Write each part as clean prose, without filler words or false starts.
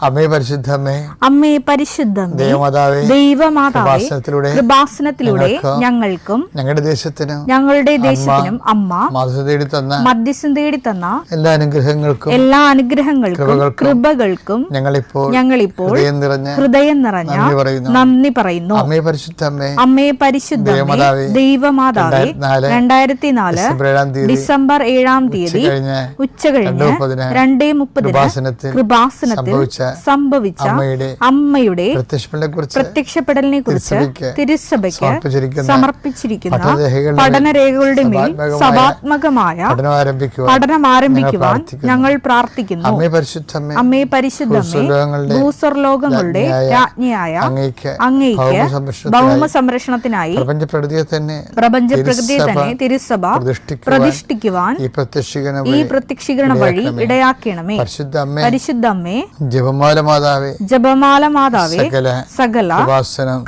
അമ്മേ പരിശുദ്ധമേ, അമ്മേ പരിശുദ്ധമേ, ദൈവമാതാവേ, ദൈവമാതാവേ, കൃപാസനത്തിലൂടെ ഞങ്ങൾക്കും ഞങ്ങളുടെ ദേശത്തിനും അമ്മ മധ്യസ്ഥം തേടി തന്ന എല്ലാ അനുഗ്രഹങ്ങൾക്കും കൃപകൾക്കും ഞങ്ങളിപ്പോൾ ഹൃദയം നിറഞ്ഞ നന്ദി പറയുന്നു. അമ്മേ പരിശുദ്ധമേ, ദൈവമാതാവേ, 2004 ഡിസംബർ 7-ാം തീയതി ഉച്ചകഴിഞ്ഞ് 2:30 കൃപാസനത്തിൽ സംഭവിച്ച അമ്മയുടെ പ്രത്യക്ഷപ്പെടലിനെ കുറിച്ച് തിരുസഭയ്ക്ക് സമർപ്പിച്ചിരിക്കുന്ന പഠനരേഖകളുടെ മേൽ സഭാത്മകമായ പഠനം ആരംഭിക്കുവാൻ ഞങ്ങൾ പ്രാർത്ഥിക്കുന്നു. അമ്മേ പരിശുദ്ധമേ, ഭൂസ്വർലോകങ്ങളുടെ രാജ്ഞിയായ അങ്ങയ്ക്ക് ഭൗമ സംരക്ഷണത്തിനായി പ്രപഞ്ചപ്രകൃതിയെ തന്നെ തിരുസഭ പ്രതിഷ്ഠിക്കുവാൻ ഈ പ്രത്യക്ഷീകരണ വഴി ഇടയാക്കണമേ. പരിശുദ്ധമ്മേ, ജപമാല മാതാവേ, സകല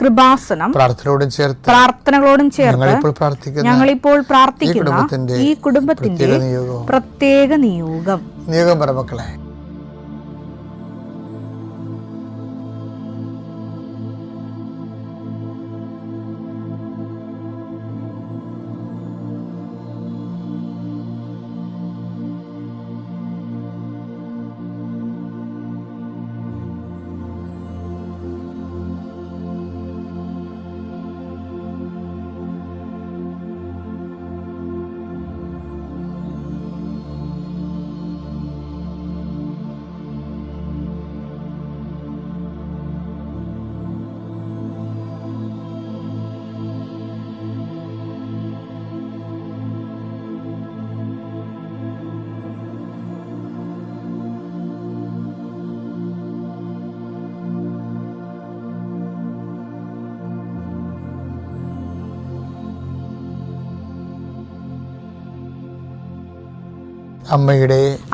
കൃപാസനം പ്രാർത്ഥനകളോടും ചേർത്ത് ഞങ്ങളിപ്പോൾ പ്രാർത്ഥിക്കുന്ന ഈ കുടുംബത്തിന്റെ പ്രത്യേക നിയോഗം പറമക്കളെ.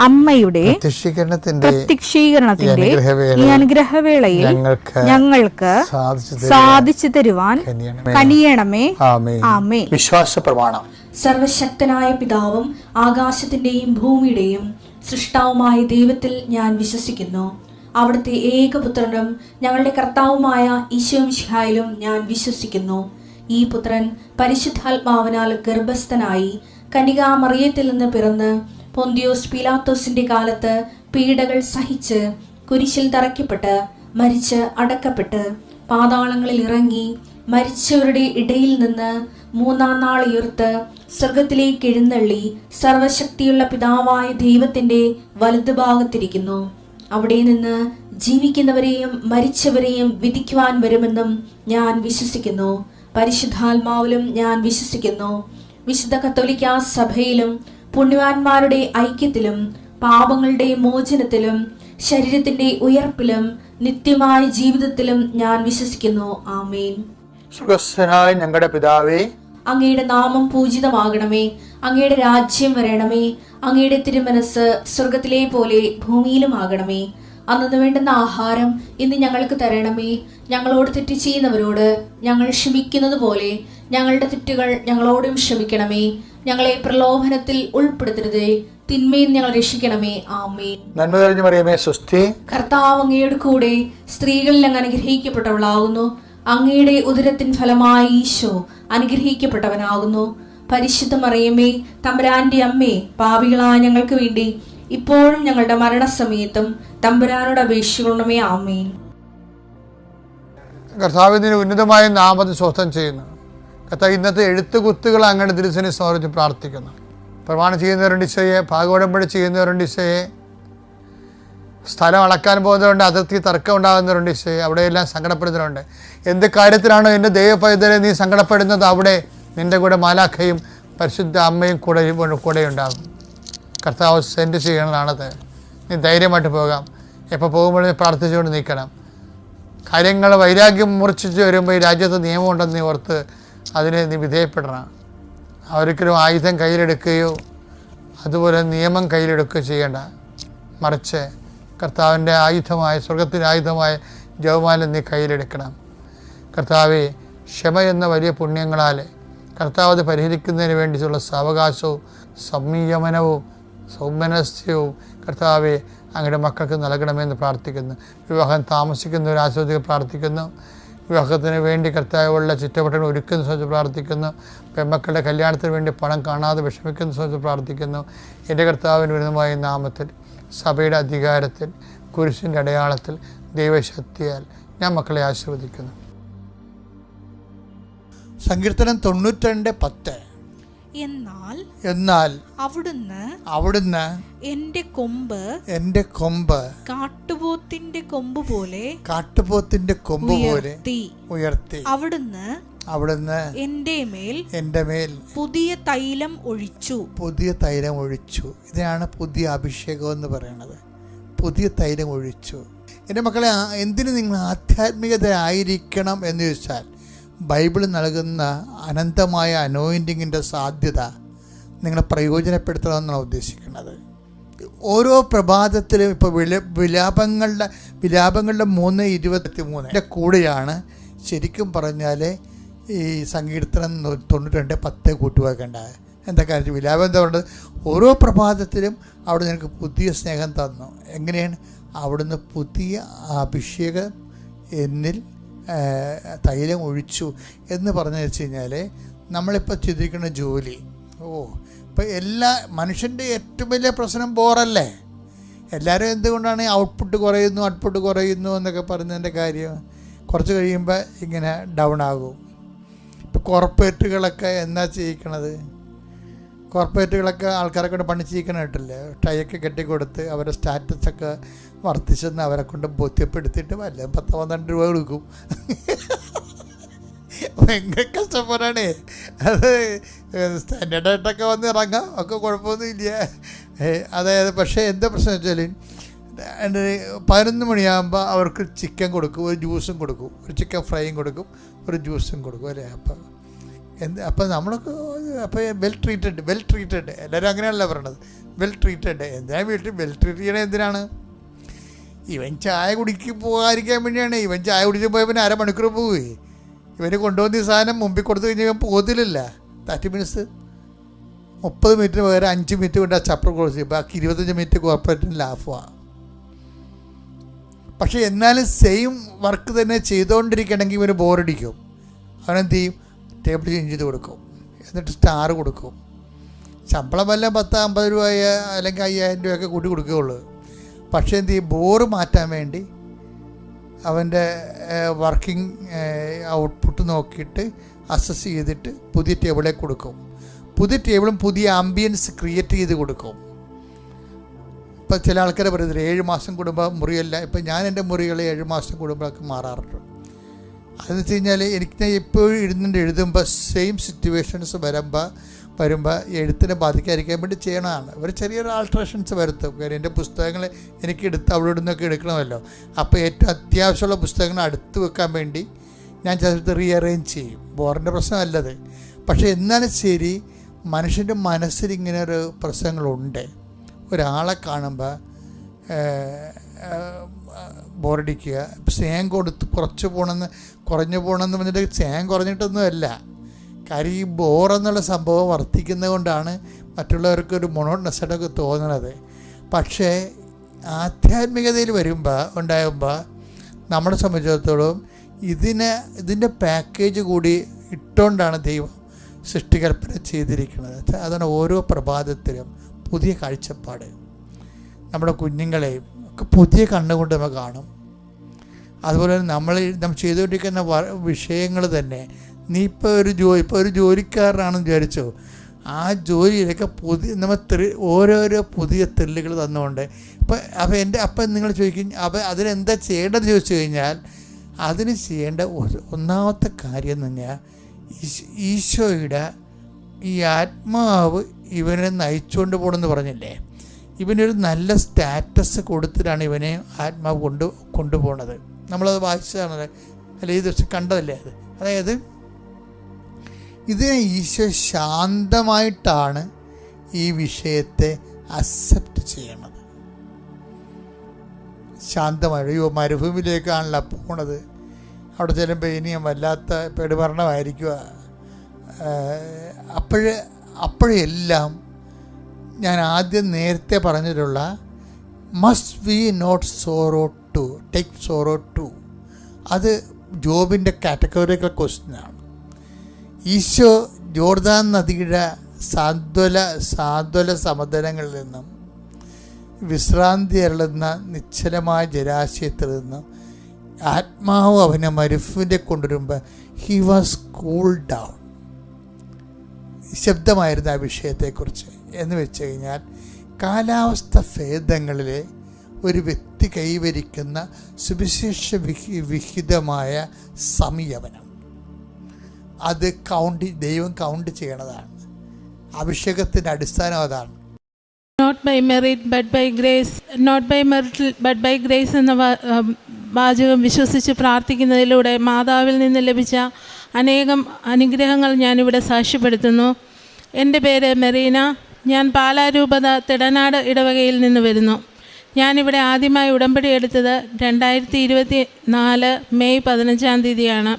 അമ്മയുടെ പ്രത്യക്ഷീകരണത്തിന്റെ ഈ അനുഗ്രഹവേളയിൽ ഞങ്ങൾക്ക് സാധിച്ചു തരുവാൻ കനിയണമേ. ആമേൻ. വിശ്വാസ പ്രമാണം. സർവശക്തനായ പിതാവും ആകാശത്തിന്റെയും ഭൂമിയുടെയും സൃഷ്ടാവുമായ ദൈവത്തിൽ ഞാൻ വിശ്വസിക്കുന്നു. അവിടുത്തെ ഏകപുത്രനും ഞങ്ങളുടെ കർത്താവുമായ ഈശോമിശിഹായിലും ഞാൻ വിശ്വസിക്കുന്നു. ഈ പുത്രൻ പരിശുദ്ധാത്മാവിനാൽ ഗർഭസ്ഥനായി കന്യകാമറിയത്തിൽ നിന്ന് പിറന്ന് പൊന്തിയോസ് പീലാത്തോസിന്റെ കാലത്ത് പീഡകൾ സഹിച്ച് കുരിശിൽ തറയ്ക്കപ്പെട്ട് മരിച്ച് അടക്കപ്പെട്ട് പാതാളങ്ങളിൽ ഇറങ്ങി മരിച്ചവരുടെ ഇടയിൽ നിന്ന് 3-ാം നാൾ ഉയർത്ത് സ്വർഗത്തിലേക്ക് എഴുന്നള്ളി സർവശക്തിയുള്ള പിതാവായ ദൈവത്തിന്റെ വലതുഭാഗത്തിരിക്കുന്നു. അവിടെ നിന്ന് ജീവിക്കുന്നവരെയും മരിച്ചവരെയും വിധിക്കുവാൻ വരുമെന്നും ഞാൻ വിശ്വസിക്കുന്നു. പരിശുദ്ധാത്മാവിലും ഞാൻ വിശ്വസിക്കുന്നു. വിശുദ്ധ കത്തോലിക്കാ സഭയിലും പുണ്യവാന്മാരുടെ ഐക്യത്തിലും പാപങ്ങളുടെ മോചനത്തിലും ശരീരത്തിന്റെ ഉയർപ്പിലും നിത്യമായ ജീവിതത്തിലും ഞാൻ വിശ്വസിക്കുന്നു. ആമേൻ. സുഖസ്ഥനായ ഞങ്ങളുടെ പിതാവേ, അങ്ങയുടെ നാമം പൂജിതമാകണമേ. അങ്ങയുടെ രാജ്യം വരണമേ. അങ്ങയുടെ തിരുമനസ് സ്വർഗത്തിലെ പോലെ ഭൂമിയിലും ആകണമേ. അന്നു വേണ്ടുന്ന ആഹാരം ഇന്ന് ഞങ്ങൾക്ക് തരണമേ. ഞങ്ങളോട് തെറ്റ് ചെയ്യുന്നവരോട് ഞങ്ങൾ ക്ഷമിക്കുന്നത് പോലെ ഞങ്ങളുടെ തെറ്റുകൾ ഞങ്ങളോടും ക്ഷമിക്കണമേ. ഞങ്ങളെ പ്രലോഭനത്തിൽ ഉൾപ്പെടുത്തരുതേ, തിന്മയിൽ ഞങ്ങൾ രക്ഷിക്കണമേ. ആമേൻ. നന്മ നിറഞ്ഞ മറിയമേ, സ്വസ്തി. കർത്താവ് അങ്ങയുടെ കൂടെ സ്ത്രീകളിൽ അങ്ങ് അനുഗ്രഹിക്കപ്പെട്ടവളാകുന്നു. അങ്ങയുടെ ഉദരത്തിൻ ഫലമായി ഈശോ അനുഗ്രഹിക്കപ്പെട്ടവനാകുന്നു. പരിശുദ്ധ മറിയമേ, തമ്പുരാന്റെ അമ്മേ, പാപികളായ ഞങ്ങൾക്ക് വേണ്ടി ഇപ്പോഴും ഞങ്ങളുടെ മരണസമയത്തും തമ്പുരാനോട് അപേക്ഷിക്കണമേ. ആമേൻ. കർത്താവിന്റെ ഉന്നതമായ നാമത്തെ സ്വസ്ഥം ചെയ്യുന്നു. കർത്താവ് ഇന്നത്തെ എഴുത്തുകുത്തുകൾ അങ്ങയുടെ തിരുസനെ സമർപ്പിച്ച് പ്രാർത്ഥിക്കുന്നു. പ്രമാണം ചെയ്യുന്നവരുണ്ട് ഈശോയെ, ഭാഗവടമ്പടി ചെയ്യുന്നവരുണ്ട് ഈശോയെ, സ്ഥലം അളക്കാൻ പോകുന്നവരുണ്ട്, അതിർത്തി തർക്കം ഉണ്ടാകുന്നവരുണ്ട് ഈശോയെ, അവിടെയെല്ലാം സങ്കടപ്പെടുന്നവരുണ്ട്. എന്ത് കാര്യത്തിലാണോ എൻ്റെ ദൈവപൈതലെ നീ സങ്കടപ്പെടുന്നത്, അവിടെ നിൻ്റെ കൂടെ മാലാഖയും പരിശുദ്ധ അമ്മയും കൂടെ ഉണ്ടാകും. കർത്താവ് സെൻഡ് ചെയ്യണതാണത്. നീ ധൈര്യമായിട്ട് പോകാം. എപ്പോൾ പോകുമ്പോഴും പ്രാർത്ഥിച്ചുകൊണ്ട് നിൽക്കണം. കാര്യങ്ങൾ വൈരാഗ്യം മൂർച്ഛിച്ച് വരുമ്പോൾ ഈ രാജ്യത്ത് നിയമമുണ്ടെന്ന് നീ ഓർത്ത് അതിനെ നീ വിധേയപ്പെടണം. ഒരിക്കലും ആയുധം കയ്യിലെടുക്കുകയോ അതുപോലെ നിയമം കയ്യിലെടുക്കുകയോ ചെയ്യേണ്ട. മറിച്ച് കർത്താവിൻ്റെ ആയുധമായ, സ്വർഗത്തിൻ്റെ ആയുധമായ ജപമാല നീ കയ്യിലെടുക്കണം. കർത്താവെ, ക്ഷമ എന്ന വലിയ പുണ്യങ്ങളാൽ കർത്താവ് അത് പരിഹരിക്കുന്നതിന് വേണ്ടിയിട്ടുള്ള സാവകാശവും സംയമനവും സൗമനസ്യവും കർത്താവെ അങ്ങയുടെ മക്കൾക്ക് നൽകണമെന്ന് പ്രാർത്ഥിക്കുന്നു. വിവാഹം താമസിക്കുന്നവർ ആസ്വദിച്ച് പ്രാർത്ഥിക്കുന്നു. വിവാഹത്തിന് വേണ്ടി കർത്താവുള്ള ചുറ്റവട്ടങ്ങൾ ഒരുക്കുന്ന സമയത്ത് പ്രാർത്ഥിക്കുന്നു. പെൺമക്കളുടെ കല്യാണത്തിന് വേണ്ടി പണം കാണാതെ വിഷമിക്കുന്ന സമയത്ത് പ്രാർത്ഥിക്കുന്നു. എൻ്റെ കർത്താവിന് വിരുദ്ധമായ നാമത്തിൽ, സഭയുടെ അധികാരത്തിൽ, കുരിശിൻ്റെ അടയാളത്തിൽ, ദൈവശക്തിയാൽ ഞാൻ മക്കളെ ആശീർവദിക്കുന്നു. സങ്കീർത്തനം 92:10. എന്നാൽ അവിടുന്ന് എന്റെ കൊമ്പ് കാട്ടുപോത്തിന്റെ കൊമ്പ് പോലെ ഉയർത്തി. അവിടുന്ന് എന്റെ മേൽ പുതിയ തൈലം ഒഴിച്ചു. ഇതാണ് പുതിയ അഭിഷേകം എന്ന് പറയുന്നത്. പുതിയ തൈലം ഒഴിച്ചു. എൻ്റെ മക്കളെ, എന്തിന് നിങ്ങൾ ആധ്യാത്മികത ആയിരിക്കണം എന്ന് ചോദിച്ചാൽ, ബൈബിൾ നൽകുന്ന അനന്തമായ അനോയിൻറ്റിങ്ങിൻ്റെ സാധ്യത നിങ്ങളെ പ്രയോജനപ്പെടുത്തണമെന്നാണ് ഉദ്ദേശിക്കുന്നത്. ഓരോ പ്രഭാതത്തിലും ഇപ്പോൾ വിലാപങ്ങളുടെ 3:23 കൂടെയാണ് ശരിക്കും പറഞ്ഞാൽ ഈ സങ്കീർത്തനം 92:10 കൂട്ടുവെക്കേണ്ടത്. എന്താ കാര്യം? വിലാപം എന്താ പറയുന്നത്? ഓരോ പ്രഭാതത്തിലും അവിടെ നിനക്ക് പുതിയ സ്നേഹം തന്നു. എങ്ങനെയാണ്? അവിടുന്ന് പുതിയ അഭിഷേകം എന്നിൽ തൈലം ഒഴിച്ചു എന്ന് പറഞ്ഞു വെച്ച് കഴിഞ്ഞാൽ, നമ്മളിപ്പോൾ ചിന്തിക്കുന്ന ജോലി, ഇപ്പോൾ എല്ലാ മനുഷ്യൻ്റെ ഏറ്റവും വലിയ പ്രശ്നം ബോറല്ലേ? എല്ലാവരും എന്തുകൊണ്ടാണ് ഔട്ട്പുട്ട് കുറയുന്നു എന്നൊക്കെ പറയുന്നതിൻ്റെ കാര്യം, കുറച്ച് കഴിയുമ്പോൾ ഇങ്ങനെ ഡൗൺ ആകും. ഇപ്പോൾ കോർപ്പറേറ്റുകളൊക്കെ എന്താ ചെയ്യിക്കണത്? കോർപ്പറേറ്റുകളൊക്കെ ആൾക്കാരെ കൊണ്ട് പണി ചെയ്യിക്കണായിട്ടില്ലേ? ടൈയൊക്കെ കെട്ടിക്കൊടുത്ത് അവരുടെ സ്റ്റാറ്റസൊക്കെ വർദ്ധിച്ചെന്ന് അവരെ കൊണ്ട് ബോധ്യപ്പെടുത്തിയിട്ട് വല്ല 10-12 രൂപ കൊടുക്കും. ഭയങ്കര കഷ്ടപ്പാടാണ് അത്. സ്റ്റാൻഡേർഡായിട്ടൊക്കെ വന്ന് ഇറങ്ങാം, ഒക്കെ കുഴപ്പമൊന്നുമില്ല. അതായത് പക്ഷേ എന്താ പ്രശ്നം വെച്ചാൽ, 11 മണിയാകുമ്പോൾ അവർക്ക് ചിക്കൻ കൊടുക്കും, ഒരു ജ്യൂസും കൊടുക്കും, ഒരു ചിക്കൻ ഫ്രൈയും കൊടുക്കും, ഒരു ജ്യൂസും കൊടുക്കും അല്ലേ? അപ്പം നമ്മളൊക്കെ വെൽ ട്രീറ്റഡ് എല്ലാവരും അങ്ങനെയല്ല പറയണത്. വെൽ ട്രീറ്റഡ് എന്തിനാണ് വീട്ടിൽ വെൽ ട്രീറ്റ് ചെയ്യണത്? എന്തിനാണ്? ഇവൻ ചായ പോകാതിരിക്കാൻ വേണ്ടിയാണ്. ഇവൻ ചായ കുടിച്ച് പോയ പിന്നെ 1/2 മണിക്കൂർ പോവുകയെ. ഇവന് കൊണ്ടുവന്ന ഈ സാധനം മുമ്പിൽ കൊടുത്തു കഴിഞ്ഞാൽ ഇവൻ പോകത്തില്ല. 30 മിനിറ്റ്സ് 30 മിനിറ്റിന് പകരം 5 മിനിറ്റ് കൊണ്ട് ആ ചപ്പർ ക്ലോസ് ചെയ്യും. ബാക്കി 25 മിനിറ്റ് കോർപ്പറേറ്റിന് ലാഭമാണ്. പക്ഷേ എന്നാലും സെയിം വർക്ക് തന്നെ ചെയ്തുകൊണ്ടിരിക്കണമെങ്കിൽ ഇവന് ബോറടിക്കും. അവനെന്ത് ചെയ്യും? ടേബിൾ ചേഞ്ച് ചെയ്ത് കൊടുക്കും, എന്നിട്ട് സ്റ്റാർ കൊടുക്കും. ശമ്പളം വല്ല 10-50 രൂപയോ അല്ലെങ്കിൽ 5000 രൂപയൊക്കെ കൂട്ടി കൊടുക്കുകയുള്ളൂ. പക്ഷേ എന്ത് ചെയ്യും? ബോറ് മാറ്റാൻ വേണ്ടി അവൻ്റെ വർക്കിംഗ് ഔട്ട്പുട്ട് നോക്കിയിട്ട് അസസ് ചെയ്തിട്ട് പുതിയ ടേബിളെ കൊടുക്കും. പുതിയ ടേബിളും പുതിയ ആംബിയൻസ് ക്രിയേറ്റ് ചെയ്ത് കൊടുക്കും. ഇപ്പം ചില ആൾക്കാരെ പറയുന്നത് 7 മാസം കൂടുമ്പോൾ മുറിയല്ല. ഇപ്പം ഞാൻ എൻ്റെ മുറികൾ 7 മാസം കൂടുമ്പോഴൊക്കെ മാറാറുണ്ട്. അതെന്ന് വെച്ച് കഴിഞ്ഞാൽ എനിക്ക് എപ്പോഴും എഴുതുമ്പോൾ സെയിം സിറ്റുവേഷൻസ് വരുമ്പോൾ എഴുത്തിനെ ബാധിക്കാതിരിക്കാൻ വേണ്ടി ചെയ്യണതാണ്. ഒരു ചെറിയൊരു ആൾട്രേഷൻസ് വരുത്തും. കാര്യം എൻ്റെ പുസ്തകങ്ങൾ എനിക്ക് അവിടെ ഇവിടുന്നൊക്കെ എടുക്കണമല്ലോ. അപ്പോൾ ഏറ്റവും അത്യാവശ്യമുള്ള പുസ്തകങ്ങൾ അടുത്ത് വെക്കാൻ വേണ്ടി ഞാൻ ചിലത് റീഅറേഞ്ച് ചെയ്യും. ബോറിൻ്റെ പ്രശ്നമല്ലത്. പക്ഷേ എന്നാലും ശരി, മനുഷ്യൻ്റെ മനസ്സിൽ ഇങ്ങനെ ഒരു പ്രശ്നങ്ങളുണ്ട്. ഒരാളെ കാണുമ്പോൾ ബോറടിക്കുക, സ്നേഹം കൊടുത്ത് കുറഞ്ഞു പോകണമെന്ന് പറഞ്ഞിട്ട് സ്നേഹം കുറഞ്ഞിട്ടൊന്നുമല്ല. കാര്യം ഈ ബോറെന്നുള്ള സംഭവം വർദ്ധിക്കുന്നത് കൊണ്ടാണ് മറ്റുള്ളവർക്കൊരു മൊണോട്ടണസ്സായിട്ടൊക്കെ തോന്നുന്നത്. പക്ഷേ ആധ്യാത്മികതയിൽ ഉണ്ടാകുമ്പോൾ നമ്മളെ സംബന്ധിച്ചിടത്തോളം ഇതിൻ്റെ പാക്കേജ് കൂടി ഇട്ടുകൊണ്ടാണ് ദൈവം സൃഷ്ടികൽപ്പന ചെയ്തിരിക്കുന്നത്. അതാണ് ഓരോ പ്രഭാതത്തിലും പുതിയ കാഴ്ചപ്പാട്. നമ്മുടെ കുഞ്ഞുങ്ങളെയും ഒക്കെ പുതിയ കണ്ണുകൊണ്ട് നമ്മൾ കാണും. അതുപോലെ നമ്മൾ ചെയ്തുകൊണ്ടിരിക്കുന്ന വിഷയങ്ങൾ തന്നെ, നീ ഇപ്പോൾ ഒരു ജോലിക്കാരനാണെന്ന് വിചാരിച്ചോ, ആ ജോലിയിലൊക്കെ ഓരോരോ പുതിയ ത്രില്ലുകൾ തന്നുകൊണ്ട് അപ്പം നിങ്ങൾ ചോദിക്കും, അതിനെന്താ ചെയ്യേണ്ടതെന്ന് ചോദിച്ചു കഴിഞ്ഞാൽ, അതിന് ചെയ്യേണ്ട ഒന്നാമത്തെ കാര്യം എന്ന് പറഞ്ഞാൽ ഈശോയുടെ ഈ ആത്മാവ് ഇവനെ നയിച്ചുകൊണ്ട് പോകണമെന്ന് പറഞ്ഞില്ലേ, ഇവനൊരു നല്ല സ്റ്റാറ്റസ് കൊടുത്തിട്ടാണ് ഇവനെ ആത്മാവ് കൊണ്ടുപോകണത്. നമ്മളത് വായിച്ചതാണ്, അല്ല ഈ ദിവസം കണ്ടതല്ലേ അത്. അതായത് ഇതിനെ ഈശോ ശാന്തമായിട്ടാണ് ഈ വിഷയത്തെ അക്സെപ്റ്റ് ചെയ്യണത്. ശാന്തമായി മരുഭൂമിയിലേക്കാണല്ലോ പോണത്. അവിടെ ചെല്ലുമ്പോൾ ഇനിയും വല്ലാത്ത പെടുമരണമായിരിക്കുക. അപ്പോഴെല്ലാം ഞാൻ ആദ്യം നേരത്തെ പറഞ്ഞിട്ടുള്ള must we not sorrow to take sorrow to. അത് ജോബിൻ്റെ കാറ്റഗറിക്കൽ ക്വസ്റ്റ്യനാണ്. ഈശോ ജോർദാൻ നദിയുടെ സാന്ത്വല സമതലങ്ങളിൽ നിന്നും വിശ്രാന്തി അരുളുന്ന നിശ്ചലമായ ജലാശയത്തിൽ നിന്നും ആത്മാവ് അവനെ മരുഭൂമിയിൽ കൊണ്ടുവരുമ്പോൾ ഹി വാസ് കൂൾ ഡൗൺ. ശബ്ദമായിരുന്നു ആ വിഷയത്തെക്കുറിച്ച്. എന്ന് വെച്ച് കഴിഞ്ഞാൽ കാലാവസ്ഥ ഭേദങ്ങളിൽ ഒരു വ്യക്തി കൈവരിക്കുന്ന സുവിശേഷ വിഹിതമായ സംയമനം, അത് ദൈവം കൗണ്ട് ചെയ്യണതാണ്. അഭിഷേകത്തിൻ്റെ അടിസ്ഥാനം അതാണ്. Not by merit but by grace, not by merit but by grace എന്ന വാചകം വിശ്വസിച്ച് പ്രാർത്ഥിക്കുന്നതിലൂടെ മാതാവിൽ നിന്ന് ലഭിച്ച അനേകം അനുഗ്രഹങ്ങൾ ഞാനിവിടെ സാക്ഷ്യപ്പെടുത്തുന്നു. എൻ്റെ പേര് മെറീന. ഞാൻ പാലാരൂപത തിടനാട് ഇടവകയിൽ നിന്ന് വരുന്നു. ഞാനിവിടെ ആദ്യമായി ഉടമ്പടി എടുത്തത് 2024 മെയ് 15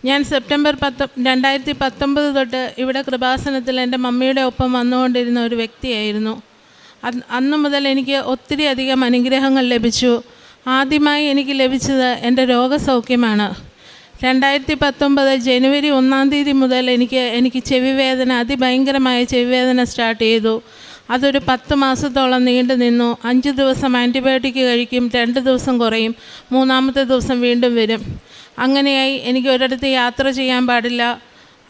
ഞാൻ സെപ്റ്റംബർ 2019 തൊട്ട് ഇവിടെ കൃപാസനത്തിൽ എൻ്റെ മമ്മിയുടെ ഒപ്പം വന്നുകൊണ്ടിരുന്ന ഒരു വ്യക്തിയായിരുന്നു. അന്നു മുതൽ എനിക്ക് ഒത്തിരി അധികം അനുഗ്രഹങ്ങൾ ലഭിച്ചു. ആദ്യമായി എനിക്ക് ലഭിച്ചത് എൻ്റെ രോഗസൗഖ്യമാണ്. 2019 ജനുവരി 1 മുതൽ എനിക്ക് ചെവിവേദന, അതിഭയങ്കരമായ ചെവിവേദന സ്റ്റാർട്ട് ചെയ്തു. അതൊരു 10 മാസത്തോളം നീണ്ടു നിന്നു. 5 ദിവസം ആൻറ്റിബയോട്ടിക് കഴിക്കും, 2 ദിവസം കുറയും, 3-ാമത്തെ ദിവസം വീണ്ടും വരും. അങ്ങനെയായി എനിക്ക് ഒരിടത്ത് യാത്ര ചെയ്യാൻ പാടില്ല.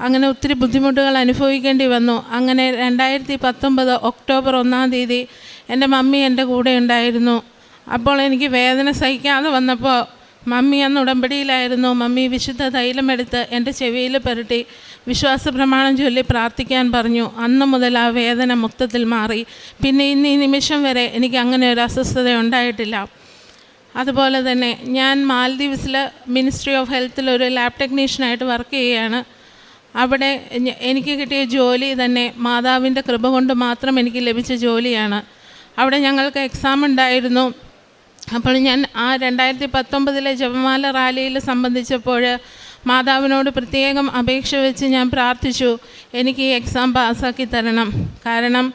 അങ്ങനെ ഒത്തിരി ബുദ്ധിമുട്ടുകൾ അനുഭവിക്കേണ്ടി വന്നു. അങ്ങനെ 2019 ഒക്ടോബർ 1 എൻ്റെ മമ്മി എൻ്റെ കൂടെ ഉണ്ടായിരുന്നു. അപ്പോൾ എനിക്ക് വേദന സഹിക്കാതെ വന്നപ്പോൾ മമ്മി അന്ന് ഉടമ്പടിയിലായിരുന്നു. മമ്മി വിശുദ്ധ തൈലമെടുത്ത് എൻ്റെ ചെവിയിൽ പുരട്ടി വിശ്വാസ പ്രമാണം ചൊല്ലി പ്രാർത്ഥിക്കാൻ പറഞ്ഞു. അന്ന് മുതൽ ആ വേദന മൊത്തത്തിൽ മാറി. പിന്നെ ഇന്ന് ഈ നിമിഷം വരെ എനിക്ക് അങ്ങനെ ഒരു അസ്വസ്ഥത ഉണ്ടായിട്ടില്ല. അതുപോലെ തന്നെ ഞാൻ മാൽദീവ്സിൽ മിനിസ്ട്രി ഓഫ് ഹെൽത്തിൽ ഒരു ലാബ് ടെക്നീഷ്യനായിട്ട് വർക്ക് ചെയ്യുകയാണ്. അവിടെ എനിക്ക് കിട്ടിയ ജോലി തന്നെ മാതാവിൻ്റെ കൃപ കൊണ്ട് മാത്രം എനിക്ക് ലഭിച്ച ജോലിയാണ്. അവിടെ ഞങ്ങൾക്ക് എക്സാം ഉണ്ടായിരുന്നു. അപ്പോൾ ഞാൻ ആ 2019 ജപമാല റാലിയിൽ സംബന്ധിച്ചപ്പോൾ മാതാവിനോട് പ്രത്യേകം അപേക്ഷ വെച്ച് ഞാൻ പ്രാർത്ഥിച്ചു, എനിക്ക് ഈ എക്സാം പാസ്സാക്കി തരണം. കാരണം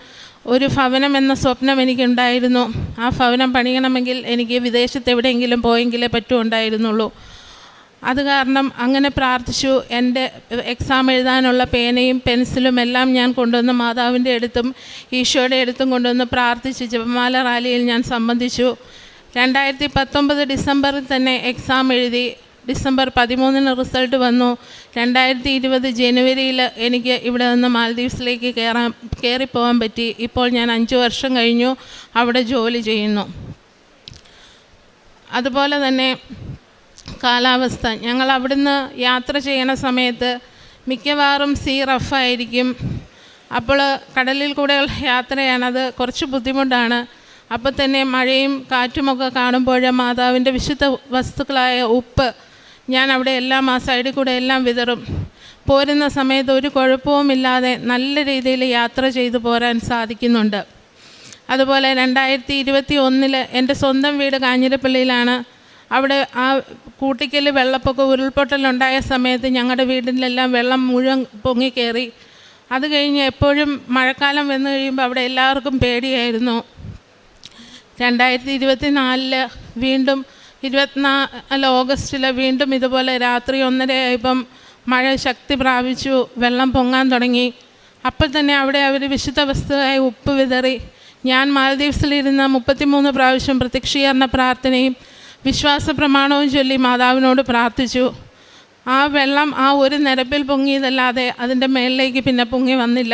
ഒരു ഭവനം എന്ന സ്വപ്നം എനിക്കുണ്ടായിരുന്നു. ആ ഭവനം പണിയണമെങ്കിൽ എനിക്ക് വിദേശത്ത് എവിടെയെങ്കിലും പോയെങ്കിലേ പറ്റുമുണ്ടായിരുന്നുള്ളൂ. അത് കാരണം അങ്ങനെ പ്രാർത്ഥിച്ചു. എൻ്റെ എക്സാം എഴുതാനുള്ള പേനയും പെൻസിലും എല്ലാം ഞാൻ കൊണ്ടുവന്ന് മാതാവിൻ്റെ അടുത്തും ഈശോയുടെ അടുത്തും കൊണ്ടുവന്ന് പ്രാർത്ഥിച്ച് ജപമാല റാലിയിൽ ഞാൻ സംബന്ധിച്ചു. 2019 ഡിസംബറിൽ തന്നെ എക്സാം എഴുതി. ഡിസംബർ 13 റിസൾട്ട് വന്നു. 2020 ജനുവരിയിൽ എനിക്ക് ഇവിടെ നിന്ന് മാൽദീവ്സിലേക്ക് കയറിപ്പോകാൻ പറ്റി. ഇപ്പോൾ ഞാൻ 5 വർഷം കഴിഞ്ഞു അവിടെ ജോലി ചെയ്യുന്നു. അതുപോലെ തന്നെ കാലാവസ്ഥ, ഞങ്ങൾ അവിടുന്ന് യാത്ര ചെയ്യണ സമയത്ത് മിക്കവാറും സീ റഫായിരിക്കും. അപ്പോൾ കടലിൽ കൂടെയുള്ള യാത്രയാണ്, അത് കുറച്ച് ബുദ്ധിമുട്ടാണ്. അപ്പോൾ തന്നെ മഴയും കാറ്റുമൊക്കെ കാണുമ്പോൾ മാതാവിൻ്റെ വിശുദ്ധ വസ്തുക്കളായ ഉപ്പ് ഞാൻ അവിടെ എല്ലാം ആ സൈഡിൽ കൂടെ എല്ലാം വിതറും. പോരുന്ന സമയത്ത് ഒരു കുഴപ്പവുമില്ലാതെ നല്ല രീതിയിൽ യാത്ര ചെയ്തു പോരാൻ സാധിക്കുന്നുണ്ട്. അതുപോലെ 2021 എൻ്റെ സ്വന്തം വീട് കാഞ്ഞിരപ്പള്ളിയിലാണ്. അവിടെ ആ കൂട്ടിക്കൽ വെള്ളപ്പൊക്കം ഉരുൾപൊട്ടലുണ്ടായ സമയത്ത് ഞങ്ങളുടെ വീടിലെല്ലാം വെള്ളം മുഴുവൻ പൊങ്ങിക്കയറി. അത് കഴിഞ്ഞ് എപ്പോഴും മഴക്കാലം വന്നു കഴിയുമ്പോൾ അവിടെ എല്ലാവർക്കും പേടിയായിരുന്നു. 2024 വീണ്ടും 24 ഓഗസ്റ്റിൽ വീണ്ടും ഇതുപോലെ രാത്രി 1:30 ആയപ്പം മഴ ശക്തി പ്രാപിച്ചു, വെള്ളം പൊങ്ങാൻ തുടങ്ങി. അപ്പോൾ തന്നെ അവിടെ അവർ വിശുദ്ധ വസ്തുവായ ഉപ്പ് വിതറി. ഞാൻ മാൽദീവ്സിലിരുന്ന് 33 പ്രാവശ്യം പ്രത്യക്ഷീകരണ പ്രാർത്ഥനയും വിശ്വാസ പ്രമാണവും ചൊല്ലി മാതാവിനോട് പ്രാർത്ഥിച്ചു. ആ വെള്ളം ആ ഒരു നിരപ്പിൽ പൊങ്ങിയതല്ലാതെ അതിൻ്റെ മേളിലേക്ക് പിന്നെ പൊങ്ങി വന്നില്ല.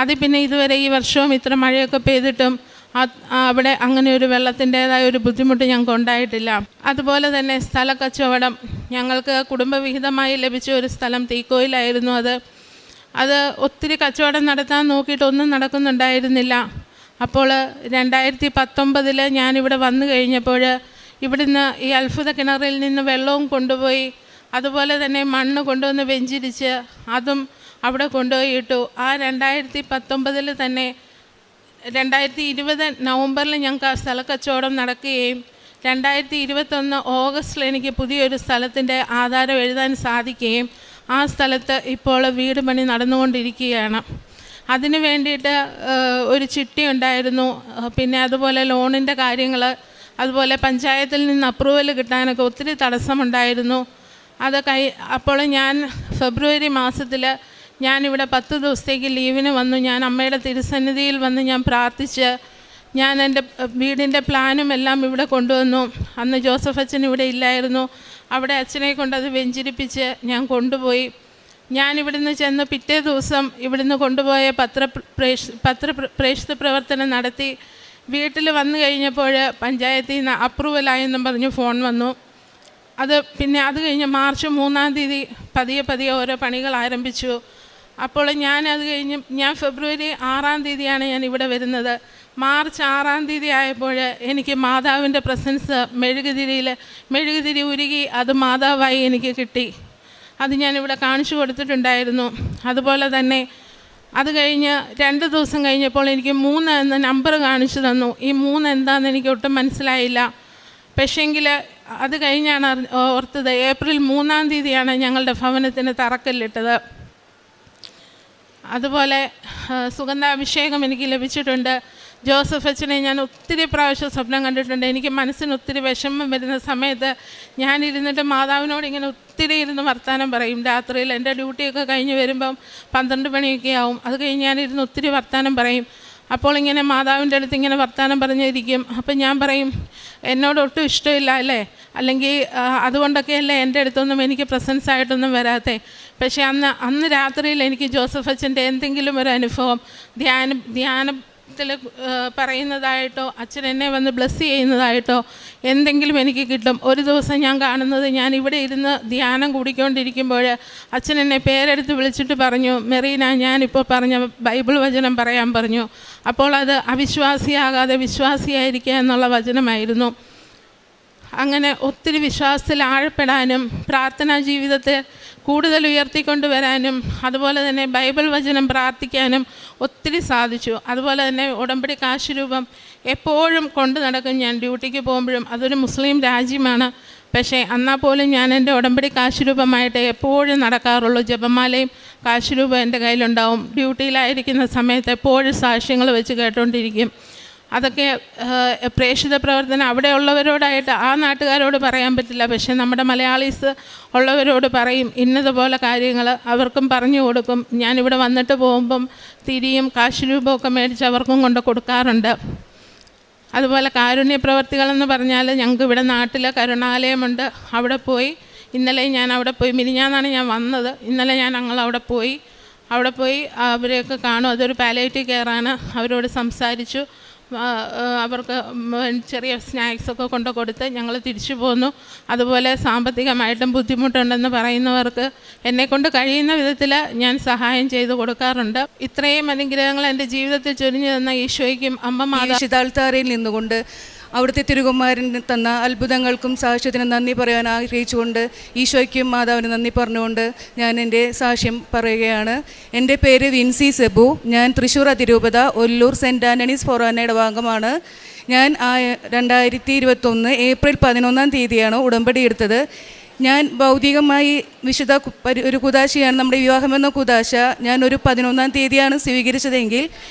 അത് പിന്നെ ഇതുവരെ ഈ വർഷവും ഇത്ര മഴയൊക്കെ പെയ്തിട്ടും അവിടെ അങ്ങനെ ഒരു വെള്ളത്തിൻ്റേതായ ഒരു ബുദ്ധിമുട്ട് ഞങ്ങൾക്ക് ഉണ്ടായിട്ടില്ല. അതുപോലെ തന്നെ സ്ഥല കച്ചവടം, ഞങ്ങൾക്ക് കുടുംബവിഹിതമായി ലഭിച്ച ഒരു സ്ഥലം തീക്കോയിലായിരുന്നു. അത് ഒത്തിരി കച്ചവടം നടത്താൻ നോക്കിയിട്ടൊന്നും നടക്കുന്നുണ്ടായിരുന്നില്ല. അപ്പോൾ 2019 ഞാനിവിടെ വന്നു കഴിഞ്ഞപ്പോൾ ഇവിടുന്ന് ഈ അത്ഭുത കിണറിൽ നിന്ന് വെള്ളവും കൊണ്ടുപോയി, അതുപോലെ തന്നെ മണ്ണ് കൊണ്ടുവന്ന് വെഞ്ചിരിച്ച് അതും അവിടെ കൊണ്ടുപോയി ഇട്ടു. ആ 2019 തന്നെ 2020 നവംബറിൽ ഞങ്ങൾക്ക് ആ സ്ഥലക്കച്ചവടം നടക്കുകയും 2021 ഓഗസ്റ്റിൽ എനിക്ക് പുതിയൊരു സ്ഥലത്തിൻ്റെ ആധാരം എഴുതാൻ സാധിക്കുകയും ആ സ്ഥലത്ത് ഇപ്പോൾ വീട് പണി നടന്നുകൊണ്ടിരിക്കുകയാണ്. അതിന് വേണ്ടിയിട്ട് ഒരു ചിട്ടി ഉണ്ടായിരുന്നു. പിന്നെ അതുപോലെ ലോണിൻ്റെ കാര്യങ്ങൾ, അതുപോലെ പഞ്ചായത്തിൽ നിന്ന് അപ്രൂവൽ കിട്ടാനൊക്കെ ഒത്തിരി തടസ്സമുണ്ടായിരുന്നു. അപ്പോൾ ഞാൻ ഫെബ്രുവരി മാസത്തിൽ ഞാനിവിടെ 10 ദിവസത്തേക്ക് ലീവിന് വന്നു. ഞാൻ അമ്മയുടെ തിരുസന്നിധിയിൽ വന്ന് ഞാൻ പ്രാർത്ഥിച്ച് ഞാൻ എൻ്റെ വീടിൻ്റെ പ്ലാനും എല്ലാം ഇവിടെ കൊണ്ടുവന്നു. അന്ന് ജോസഫ് അച്ഛൻ ഇവിടെ ഇല്ലായിരുന്നു. അവിടെ അച്ഛനെ കൊണ്ടത് വെഞ്ചരിപ്പിച്ച് ഞാൻ കൊണ്ടുപോയി. ഞാനിവിടുന്ന് ചെന്ന് പിറ്റേ ദിവസം ഇവിടുന്ന് കൊണ്ടുപോയ പ്രേക്ഷിത പ്രവർത്തനം നടത്തി വീട്ടിൽ വന്നു കഴിഞ്ഞപ്പോൾ പഞ്ചായത്തിൽ നിന്ന് അപ്രൂവലായെന്നും പറഞ്ഞ് ഫോൺ വന്നു. പിന്നെ അത് കഴിഞ്ഞ് മാർച്ച് 3-ാം തീയതി പതിയെ ഓരോ പണികൾ ആരംഭിച്ചു. അപ്പോൾ ഞാൻ ഫെബ്രുവരി 6-ാം തീയതിയാണ് ഞാൻ ഇവിടെ വരുന്നത്. മാർച്ച് 6-ാം തീയതി ആയപ്പോൾ എനിക്ക് മാതാവിൻ്റെ പ്രസൻസ് മെഴുകുതിരി ഉരുകി അത് മാതാവായി എനിക്ക് കിട്ടി. അത് ഞാനിവിടെ കാണിച്ചു കൊടുത്തിട്ടുണ്ടായിരുന്നു. അതുപോലെ തന്നെ അത് കഴിഞ്ഞ് 2 ദിവസം കഴിഞ്ഞപ്പോൾ എനിക്ക് 3 എന്ന നമ്പർ കാണിച്ചു തന്നു. ഈ 3 എന്താണെന്ന് എനിക്ക് ഒട്ടും മനസ്സിലായില്ല. പക്ഷേങ്കിൽ അത് കഴിഞ്ഞാണ് ഓർത്തത് ഏപ്രിൽ 3-ാം തീയതിയാണ് ഞങ്ങളുടെ ഭവനത്തിന് തറക്കല്ലിട്ടത്. അതുപോലെ സുഗന്ധാഭിഷേകം എനിക്ക് ലഭിച്ചിട്ടുണ്ട്. ജോസഫ് അച്ഛനെ ഞാൻ ഒത്തിരി പ്രാവശ്യം സ്വപ്നം കണ്ടിട്ടുണ്ട്. എനിക്ക് മനസ്സിന് ഒത്തിരി വിഷമം വരുന്ന സമയത്ത് ഞാനിരുന്നിട്ട് മാതാവിനോട് ഇങ്ങനെ ഒത്തിരി ഇരുന്ന് വർത്തമാനം പറയും. രാത്രിയിൽ എൻ്റെ ഡ്യൂട്ടിയൊക്കെ കഴിഞ്ഞ് വരുമ്പം 12 മണിയൊക്കെ ആവും. അത് കഴിഞ്ഞ് ഞാനിരുന്ന് ഒത്തിരി വർത്തമാനം പറയും. അപ്പോൾ ഇങ്ങനെ മാതാവിൻ്റെ അടുത്ത് ഇങ്ങനെ വർത്തമാനം പറഞ്ഞിരിക്കും. അപ്പം ഞാൻ പറയും, എന്നോട് ഒട്ടും ഇഷ്ടമില്ല അല്ലേ, അല്ലെങ്കിൽ അതുകൊണ്ടൊക്കെയല്ലേ എൻ്റെ അടുത്തൊന്നും എനിക്ക് പ്രസൻസ് ആയിട്ടൊന്നും വരാത്തേ. പക്ഷേ അന്ന് രാത്രിയിൽ എനിക്ക് ജോസഫ് അച്ഛൻ്റെ എന്തെങ്കിലും ഒരു അനുഭവം ധ്യാനത്തിൽ പറയുന്നതായിട്ടോ അച്ഛൻ എന്നെ വന്ന് ബ്ലെസ് ചെയ്യുന്നതായിട്ടോ എന്തെങ്കിലും എനിക്ക് കിട്ടും. ഒരു ദിവസം ഞാൻ കാണുന്നത്, ഞാൻ ഇവിടെ ഇരുന്ന് ധ്യാനം കൂടിക്കൊണ്ടിരിക്കുമ്പോൾ അച്ഛൻ എന്നെ പേരെടുത്ത് വിളിച്ചിട്ട് പറഞ്ഞു, മെറീന, ഞാനിപ്പോൾ പറഞ്ഞ ബൈബിൾ വചനം പറയാൻ പറഞ്ഞു. അപ്പോൾ അത് അവിശ്വാസിയാകാതെ വിശ്വാസിയായിരിക്കുക എന്നുള്ള വചനമായിരുന്നു. അങ്ങനെ ഒത്തിരി വിശ്വാസത്തിൽ ആഴപ്പെടാനും പ്രാർത്ഥനാ ജീവിതത്തെ കൂടുതൽ ഉയർത്തിക്കൊണ്ടുവരാനും അതുപോലെ തന്നെ ബൈബിൾ വചനം പ്രാർത്ഥിക്കാനും ഒത്തിരി സാധിച്ചു. അതുപോലെ തന്നെ ഉടമ്പടി കാശുരൂപം എപ്പോഴും കൊണ്ടു നടക്കും. ഞാൻ ഡ്യൂട്ടിക്ക് പോകുമ്പോഴും, അതൊരു മുസ്ലിം രാജ്യമാണ്, പക്ഷേ എന്നാൽ പോലും ഞാൻ എൻ്റെ ഉടമ്പടി കാശുരൂപമായിട്ട് എപ്പോഴും നടക്കാറുള്ളൂ. ജപമാലയും കാശുരൂപം എൻ്റെ കയ്യിലുണ്ടാവും. ഡ്യൂട്ടിയിലായിരിക്കുന്ന സമയത്ത് എപ്പോഴും സാക്ഷ്യങ്ങൾ വെച്ച് കേട്ടുകൊണ്ടിരിക്കും. അതൊക്കെ പ്രേക്ഷിത പ്രവർത്തനം അവിടെ ഉള്ളവരോടായിട്ട് ആ നാട്ടുകാരോട് പറയാൻ പറ്റില്ല, പക്ഷേ നമ്മുടെ മലയാളീസ് ഉള്ളവരോട് പറയും. ഇന്നതുപോലെ കാര്യങ്ങൾ അവർക്കും പറഞ്ഞു കൊടുക്കും. ഞാനിവിടെ വന്നിട്ട് പോകുമ്പം തിരിയും കാശുരൂപമൊക്കെ മേടിച്ച് അവർക്കും കൊണ്ട് കൊടുക്കാറുണ്ട്. അതുപോലെ കാരുണ്യ പ്രവർത്തികളെന്ന് പറഞ്ഞാൽ ഞങ്ങൾക്ക് ഇവിടെ നാട്ടിൽ കരുണാലയമുണ്ട്. അവിടെ പോയി ഇന്നലെ ഞാൻ അവിടെ പോയി, മിനിഞ്ഞാന്നാണ് ഞാൻ വന്നത്. ഇന്നലെ ഞങ്ങളവിടെ പോയി അവരെയൊക്കെ കാണും. അതൊരു പാലിയേറ്റീവ് കെയറാണ്. അവരോട് സംസാരിച്ചു. അവർക്ക് ചെറിയ സ്നാക്സൊക്കെ കൊണ്ട് കൊടുത്ത് ഞങ്ങൾ തിരിച്ചു പോന്നു. അതുപോലെ സാമ്പത്തികമായിട്ടും ബുദ്ധിമുട്ടുണ്ടെന്ന് പറയുന്നവർക്ക് എന്നെക്കൊണ്ട് കഴിയുന്ന വിധത്തിൽ ഞാൻ സഹായം ചെയ്തു കൊടുക്കാറുണ്ട്. ഇത്രയും അനുഗ്രഹങ്ങൾ എൻ്റെ ജീവിതത്തിൽ ചൊരിഞ്ഞു തന്ന ഈശോയ്ക്കും അമ്മ മാതാവിൽ നിന്നുകൊണ്ട് അവിടുത്തെ തിരുകുമാരൻ തന്ന അത്ഭുതങ്ങൾക്കും സാക്ഷ്യത്തിനും നന്ദി പറയാൻ ആഗ്രഹിച്ചുകൊണ്ട് ഈശോയ്ക്കും മാതാവിന് നന്ദി പറഞ്ഞുകൊണ്ട് ഞാൻ എൻ്റെ സാക്ഷ്യം പറയുകയാണ്. എൻ്റെ പേര് വിൻസി സെബു. ഞാൻ തൃശ്ശൂർ അതിരൂപത ഒല്ലൂർ സെൻറ്റ് ആൻ്റണീസ് ഫൊറാനയുടെ ഭാഗമാണ്. ഞാൻ 2021 ഏപ്രിൽ 11-ാം തീയതിയാണ് ഉടമ്പടി എടുത്തത്. ഞാൻ ഭൗതികമായി വിശുദ്ധ ഒരു കുദാശയാണ്, നമ്മുടെ വിവാഹമെന്ന കുദാശ ഞാൻ ഒരു 11-ാം തീയതിയാണ് സ്വീകരിച്ചതെങ്കിൽ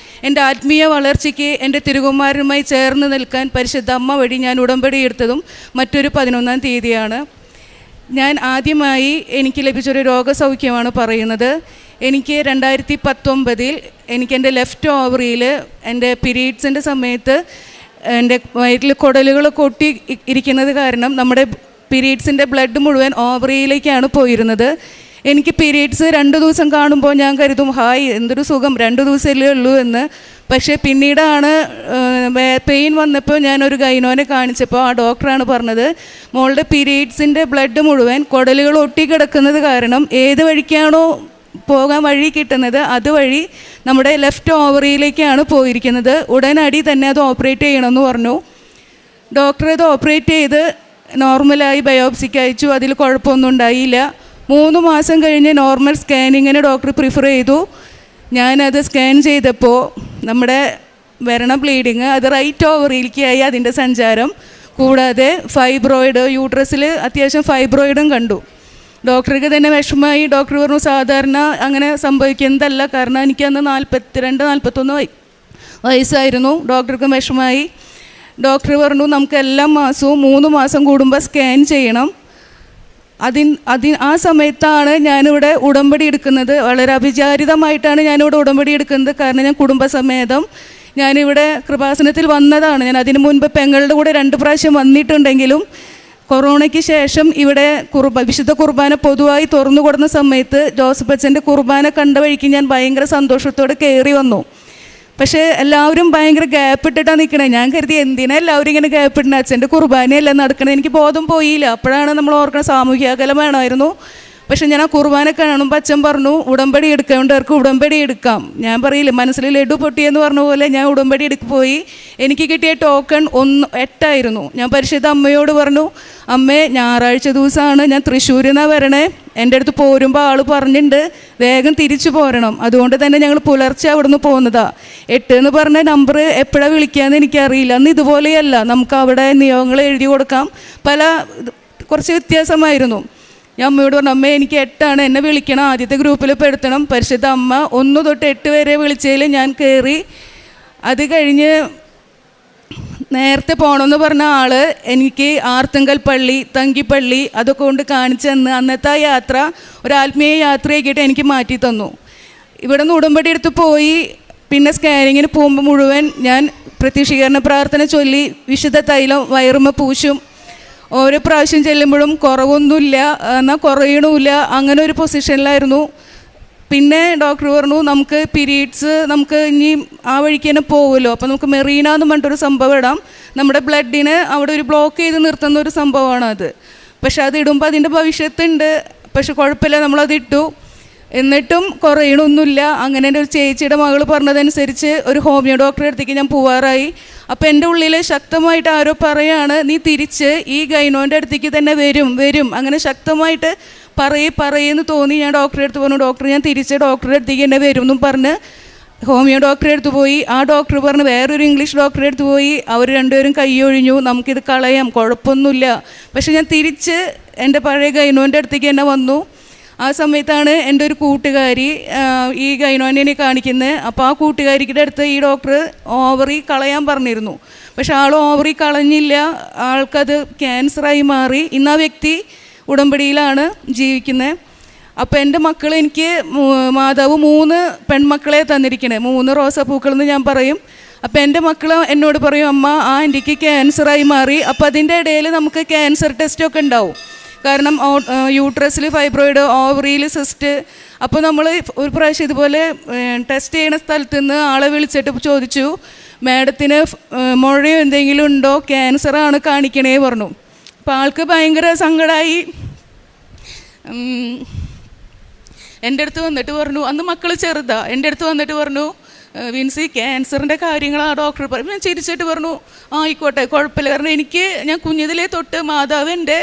എൻ്റെ ആത്മീയ വളർച്ചയ്ക്ക് എൻ്റെ തിരുകുമാരനുമായി ചേർന്ന് നിൽക്കാൻ പരിശുദ്ധ അമ്മ വഴി ഞാൻ ഉടമ്പടി എടുത്തതും മറ്റൊരു 11-ാം തീയതിയാണ്. ഞാൻ ആദ്യമായി എനിക്ക് ലഭിച്ചൊരു രോഗസൗഖ്യമാണ് പറയുന്നത്. എനിക്ക് 2019 എനിക്ക് എൻ്റെ ലെഫ്റ്റ് ഓവറിയിൽ എൻ്റെ പീരീഡ്സിൻ്റെ സമയത്ത് എൻ്റെ വയറ്റിൽ കുടലുകൾ കൊട്ടി ഇരിക്കുന്നത് കാരണം നമ്മുടെ പീരീഡ്സിൻ്റെ ബ്ലഡ് മുഴുവൻ ഓവറിയിലേക്കാണ് പോയിരുന്നത്. എനിക്ക് പീരീഡ്സ് 2 ദിവസം കാണുമ്പോൾ ഞാൻ കരുതും, ഹായ് എന്തൊരു സുഖം, 2 ദിവസമല്ലേ ഉള്ളൂ എന്ന്. പക്ഷേ പിന്നീടാണ് പെയിൻ വന്നപ്പോൾ ഞാനൊരു ഗൈനോനെ കാണിച്ചപ്പോൾ ആ ഡോക്ടറാണ് പറഞ്ഞത്, മോളുടെ പീരീഡ്സിൻ്റെ ബ്ലഡ് മുഴുവൻ കുടലുകൾ ഒട്ടിക്കിടക്കുന്നത് കാരണം ഏത് വഴിക്കാണോ പോകാൻ വഴി കിട്ടുന്നത് അതുവഴി നമ്മുടെ ലെഫ്റ്റ് ഓവറിയിലേക്കാണ് പോയിരിക്കുന്നത്. ഉടനടി തന്നെ അത് ഓപ്പറേറ്റ് ചെയ്യണമെന്ന് പറഞ്ഞു. ഡോക്ടർ അത് ഓപ്പറേറ്റ് ചെയ്ത് നോർമലായി ബയോപ്സിക്ക് അയച്ചു. അതിൽ കുഴപ്പമൊന്നും ഉണ്ടായില്ല. 3 മാസം കഴിഞ്ഞ് നോർമൽ സ്കാനിങ്ങിന് ഡോക്ടർ പ്രിഫർ ചെയ്തു. ഞാനത് സ്കാൻ ചെയ്തപ്പോൾ നമ്മുടെ വരണ ബ്ലീഡിങ് അത് റൈറ്റ് ഓവറിലേക്കായി അതിൻ്റെ സഞ്ചാരം. കൂടാതെ ഫൈബ്രോയിഡ്, യൂട്രസിൽ അത്യാവശ്യം ഫൈബ്രോയിഡും കണ്ടു. ഡോക്ടർക്ക് തന്നെ വിഷമമായി. ഡോക്ടർ പറഞ്ഞു സാധാരണ അങ്ങനെ സംഭവിക്കുന്നതല്ല, കാരണം എനിക്കന്ന് 42-41 വയസ്സായിരുന്നു. ഡോക്ടർക്കും വിഷമമായി. ഡോക്ടർ പറഞ്ഞു നമുക്ക് എല്ലാ മാസവും 3 മാസം കൂടുമ്പോൾ സ്കാൻ ചെയ്യണം. ആ സമയത്താണ് ഞാനിവിടെ ഉടമ്പടി എടുക്കുന്നത്. വളരെ അവിചാരിതമായിട്ടാണ് ഞാനിവിടെ ഉടമ്പടി എടുക്കുന്നത്. കാരണം ഞാൻ കുടുംബസമേതം ഞാനിവിടെ കൃപാസനത്തിൽ വന്നതാണ്. ഞാൻ അതിനു മുൻപ് പെങ്ങളുടെ കൂടെ 2 പ്രാവശ്യം വന്നിട്ടുണ്ടെങ്കിലും കൊറോണയ്ക്ക് ശേഷം ഇവിടെ വിശുദ്ധ കുർബാന പൊതുവായി തുറന്നു കൊടുക്കുന്ന സമയത്ത് ജോസഫ് അച്ഛൻ്റെ കുർബാന കണ്ട വഴിക്ക് ഞാൻ ഭയങ്കര സന്തോഷത്തോടെ കയറി വന്നു. പക്ഷേ എല്ലാവരും ഭയങ്കര ഗ്യാപ്പ് ഇട്ടിട്ടാണ് നിൽക്കണേ. ഞാൻ കരുതി എന്തിനാ എല്ലാവരും ഇങ്ങനെ ഗ്യാപ്പ് ഇടുന്നത്, അച്ഛൻ്റെ കുർബാനയല്ല നടക്കണേ. എനിക്ക് ബോധം പോയില്ല. അപ്പോഴാണ് നമ്മൾ ഓർക്കണം സാമൂഹ്യ അകലം വേണമായിരുന്നു. പക്ഷെ ഞാൻ ആ കുർബാന കാണുമ്പോൾ അച്ഛൻ പറഞ്ഞു ഉടമ്പടി എടുക്കേണ്ടവർക്ക് ഉടമ്പടി എടുക്കാം. ഞാൻ പറയില്ല, മനസ്സിൽ ലഡു പൊട്ടിയെന്ന് പറഞ്ഞ പോലെ ഞാൻ ഉടമ്പടി പോയി. എനിക്ക് കിട്ടിയ ടോക്കൺ 8 ഞാൻ പരിശുദ്ധ അമ്മയോട് പറഞ്ഞു, അമ്മേ ഞായറാഴ്ച ദിവസമാണ് ഞാൻ തൃശ്ശൂരിൽ നിന്നാണ് വരണേ, എൻ്റെ അടുത്ത് പോരുമ്പോൾ ആൾ പറഞ്ഞിട്ടുണ്ട് വേഗം തിരിച്ചു പോരണം, അതുകൊണ്ട് തന്നെ ഞങ്ങൾ പുലർച്ചെ അവിടെ നിന്ന് പോകുന്നതാണ്. 8 എന്ന് പറഞ്ഞ നമ്പർ എപ്പോഴാണ് വിളിക്കാമെന്ന് എനിക്കറിയില്ല. അന്ന് ഇതുപോലെയല്ല, നമുക്ക് അവിടെ നിയമങ്ങൾ എഴുതി കൊടുക്കാം, കുറച്ച് വ്യത്യാസമായിരുന്നു. ഞാൻ അമ്മയോട് പറഞ്ഞു അമ്മേ എനിക്ക് 8 എന്നെ വിളിക്കണം, ആദ്യത്തെ ഗ്രൂപ്പിൽ പെടുത്തണം. പരിശുദ്ധ അമ്മ 1 തൊട്ട് 8 വരെ വിളിച്ചതിൽ ഞാൻ കയറി. അത് കഴിഞ്ഞ് നേരത്തെ പോകണമെന്ന് പറഞ്ഞ ആൾ എനിക്ക് ആർത്തുങ്കൽ പള്ളി, തങ്കിപ്പള്ളി അതൊക്കെ കൊണ്ട് കാണിച്ചു തന്ന് അന്നത്തെ ആ യാത്ര ഒരു ആത്മീയ യാത്രയാക്കിയിട്ട് എനിക്ക് മാറ്റി തന്നു. ഇവിടെ നിന്ന് ഉടമ്പടി എടുത്ത് പോയി. പിന്നെ സ്കാനിങ്ങിന് പോകുമ്പോൾ മുഴുവൻ ഞാൻ പ്രത്യക്ഷീകരണ പ്രാർത്ഥന ചൊല്ലി വിശുദ്ധ തൈലം വയറുമ്മ പൂശും. ഓരോ പ്രാവശ്യം ചെല്ലുമ്പോഴും കുറവൊന്നുമില്ല, എന്നാൽ കുറയണമില്ല, അങ്ങനെ ഒരു പൊസിഷനിലായിരുന്നു. പിന്നെ ഡോക്ടർ പറഞ്ഞു നമുക്ക് പീരീഡ്സ് നമുക്ക് ഇനി ആ വഴിക്ക് തന്നെ പോകുമല്ലോ, അപ്പോൾ നമുക്ക് മെറീന എന്ന് പറഞ്ഞിട്ടൊരു സംഭവം ഇടാം. നമ്മുടെ ബ്ലഡിന് അവിടെ ഒരു ബ്ലോക്ക് ചെയ്ത് നിർത്തുന്ന ഒരു സംഭവമാണ് അത്. പക്ഷെ അത് ഇടുമ്പോൾ അതിൻ്റെ ഭവിഷ്യത്തുണ്ട്. പക്ഷെ കുഴപ്പമില്ല, നമ്മളതിട്ടു. എന്നിട്ടും കുറയണമൊന്നുമില്ല. അങ്ങനെ എൻ്റെ ഒരു ചേച്ചിയുടെ മകൾ പറഞ്ഞതനുസരിച്ച് ഒരു ഹോമിയോ ഡോക്ടറെ അടുത്തേക്ക് ഞാൻ പോവാറായി. അപ്പോൾ എൻ്റെ ഉള്ളിൽ ശക്തമായിട്ട് ആരോ പറയാണ് നീ തിരിച്ച് ഈ ഗൈനോൻ്റെ അടുത്തേക്ക് തന്നെ വരും അങ്ങനെ ശക്തമായിട്ട് പറയുമെന്ന് തോന്നി. ഞാൻ ഡോക്ടറെ അടുത്ത് പറഞ്ഞു ഡോക്ടർ ഞാൻ തിരിച്ച് ഡോക്ടറുടെ അടുത്തേക്ക് തന്നെ വരും എന്നും പറഞ്ഞ് ഹോമിയോ ഡോക്ടറെ അടുത്ത് പോയി. ആ ഡോക്ടർ പറഞ്ഞ് വേറൊരു ഇംഗ്ലീഷ് ഡോക്ടറെ അടുത്ത് പോയി. അവർ രണ്ടുപേരും കൈയൊഴിഞ്ഞു, നമുക്കിത് കളയാം, കുഴപ്പമൊന്നുമില്ല. പക്ഷെ ഞാൻ തിരിച്ച് എൻ്റെ പഴയ ഗൈനോൻ്റെ അടുത്തേക്ക് തന്നെ വന്നു. ആ സമയത്താണ് എൻ്റെ ഒരു കൂട്ടുകാരി ഈ ഗൈനോനെ കാണിക്കുന്നത്. അപ്പോൾ ആ കൂട്ടുകാരിയുടെ അടുത്ത് ഈ ഡോക്ടർ ഓവറി കളയാൻ പറഞ്ഞിരുന്നു. പക്ഷെ ആൾ ഓവറി കളഞ്ഞില്ല, ആൾക്കത് ക്യാൻസറായി മാറി. ഇന്ന് ആ വ്യക്തി ഉടമ്പടിയിലാണ് ജീവിക്കുന്നത്. അപ്പോൾ എൻ്റെ മക്കൾ എനിക്ക് മാതാവ് 3 പെൺമക്കളെ തന്നിരിക്കണേ, 3 റോസാപ്പൂക്കളെന്ന് ഞാൻ പറയും. അപ്പോൾ എൻ്റെ മക്കൾ എന്നോട് പറയും അമ്മ ആ ആൻറ്റിക്ക് ക്യാൻസറായി മാറി. അപ്പോൾ അതിൻ്റെ ഇടയിൽ നമുക്ക് ക്യാൻസർ ടെസ്റ്റൊക്കെ ഉണ്ടാവും. കാരണം യൂട്രസിൽ ഫൈബ്രോയിഡ്, ഓവറിയിൽ സിസ്റ്റ്. അപ്പോൾ നമ്മൾ ഒരു പ്രാവശ്യം ഇതുപോലെ ടെസ്റ്റ് ചെയ്യുന്ന സ്ഥലത്ത് നിന്ന് ആളെ വിളിച്ചിട്ട് ചോദിച്ചു മാഡത്തിന് മുഴയോ എന്തെങ്കിലും ഉണ്ടോ, ക്യാൻസറാണ് കാണിക്കണേ പറഞ്ഞു. അപ്പോൾ ആൾക്ക് ഭയങ്കര സങ്കടമായി. എൻ്റെ അടുത്ത് വന്നിട്ട് പറഞ്ഞു, അന്ന് മക്കൾ ചെറുതാ, എൻ്റെ അടുത്ത് വന്നിട്ട് പറഞ്ഞു വിൻസി ക്യാൻസറിൻ്റെ കാര്യങ്ങളാണ് ഡോക്ടർ പറയും. ഞാൻ ചിരിച്ചിട്ട് പറഞ്ഞു ആയിക്കോട്ടെ കുഴപ്പമില്ല, കാരണം ഞാൻ കുഞ്ഞതിലേ തൊട്ട് മാതാവിൻ്റെ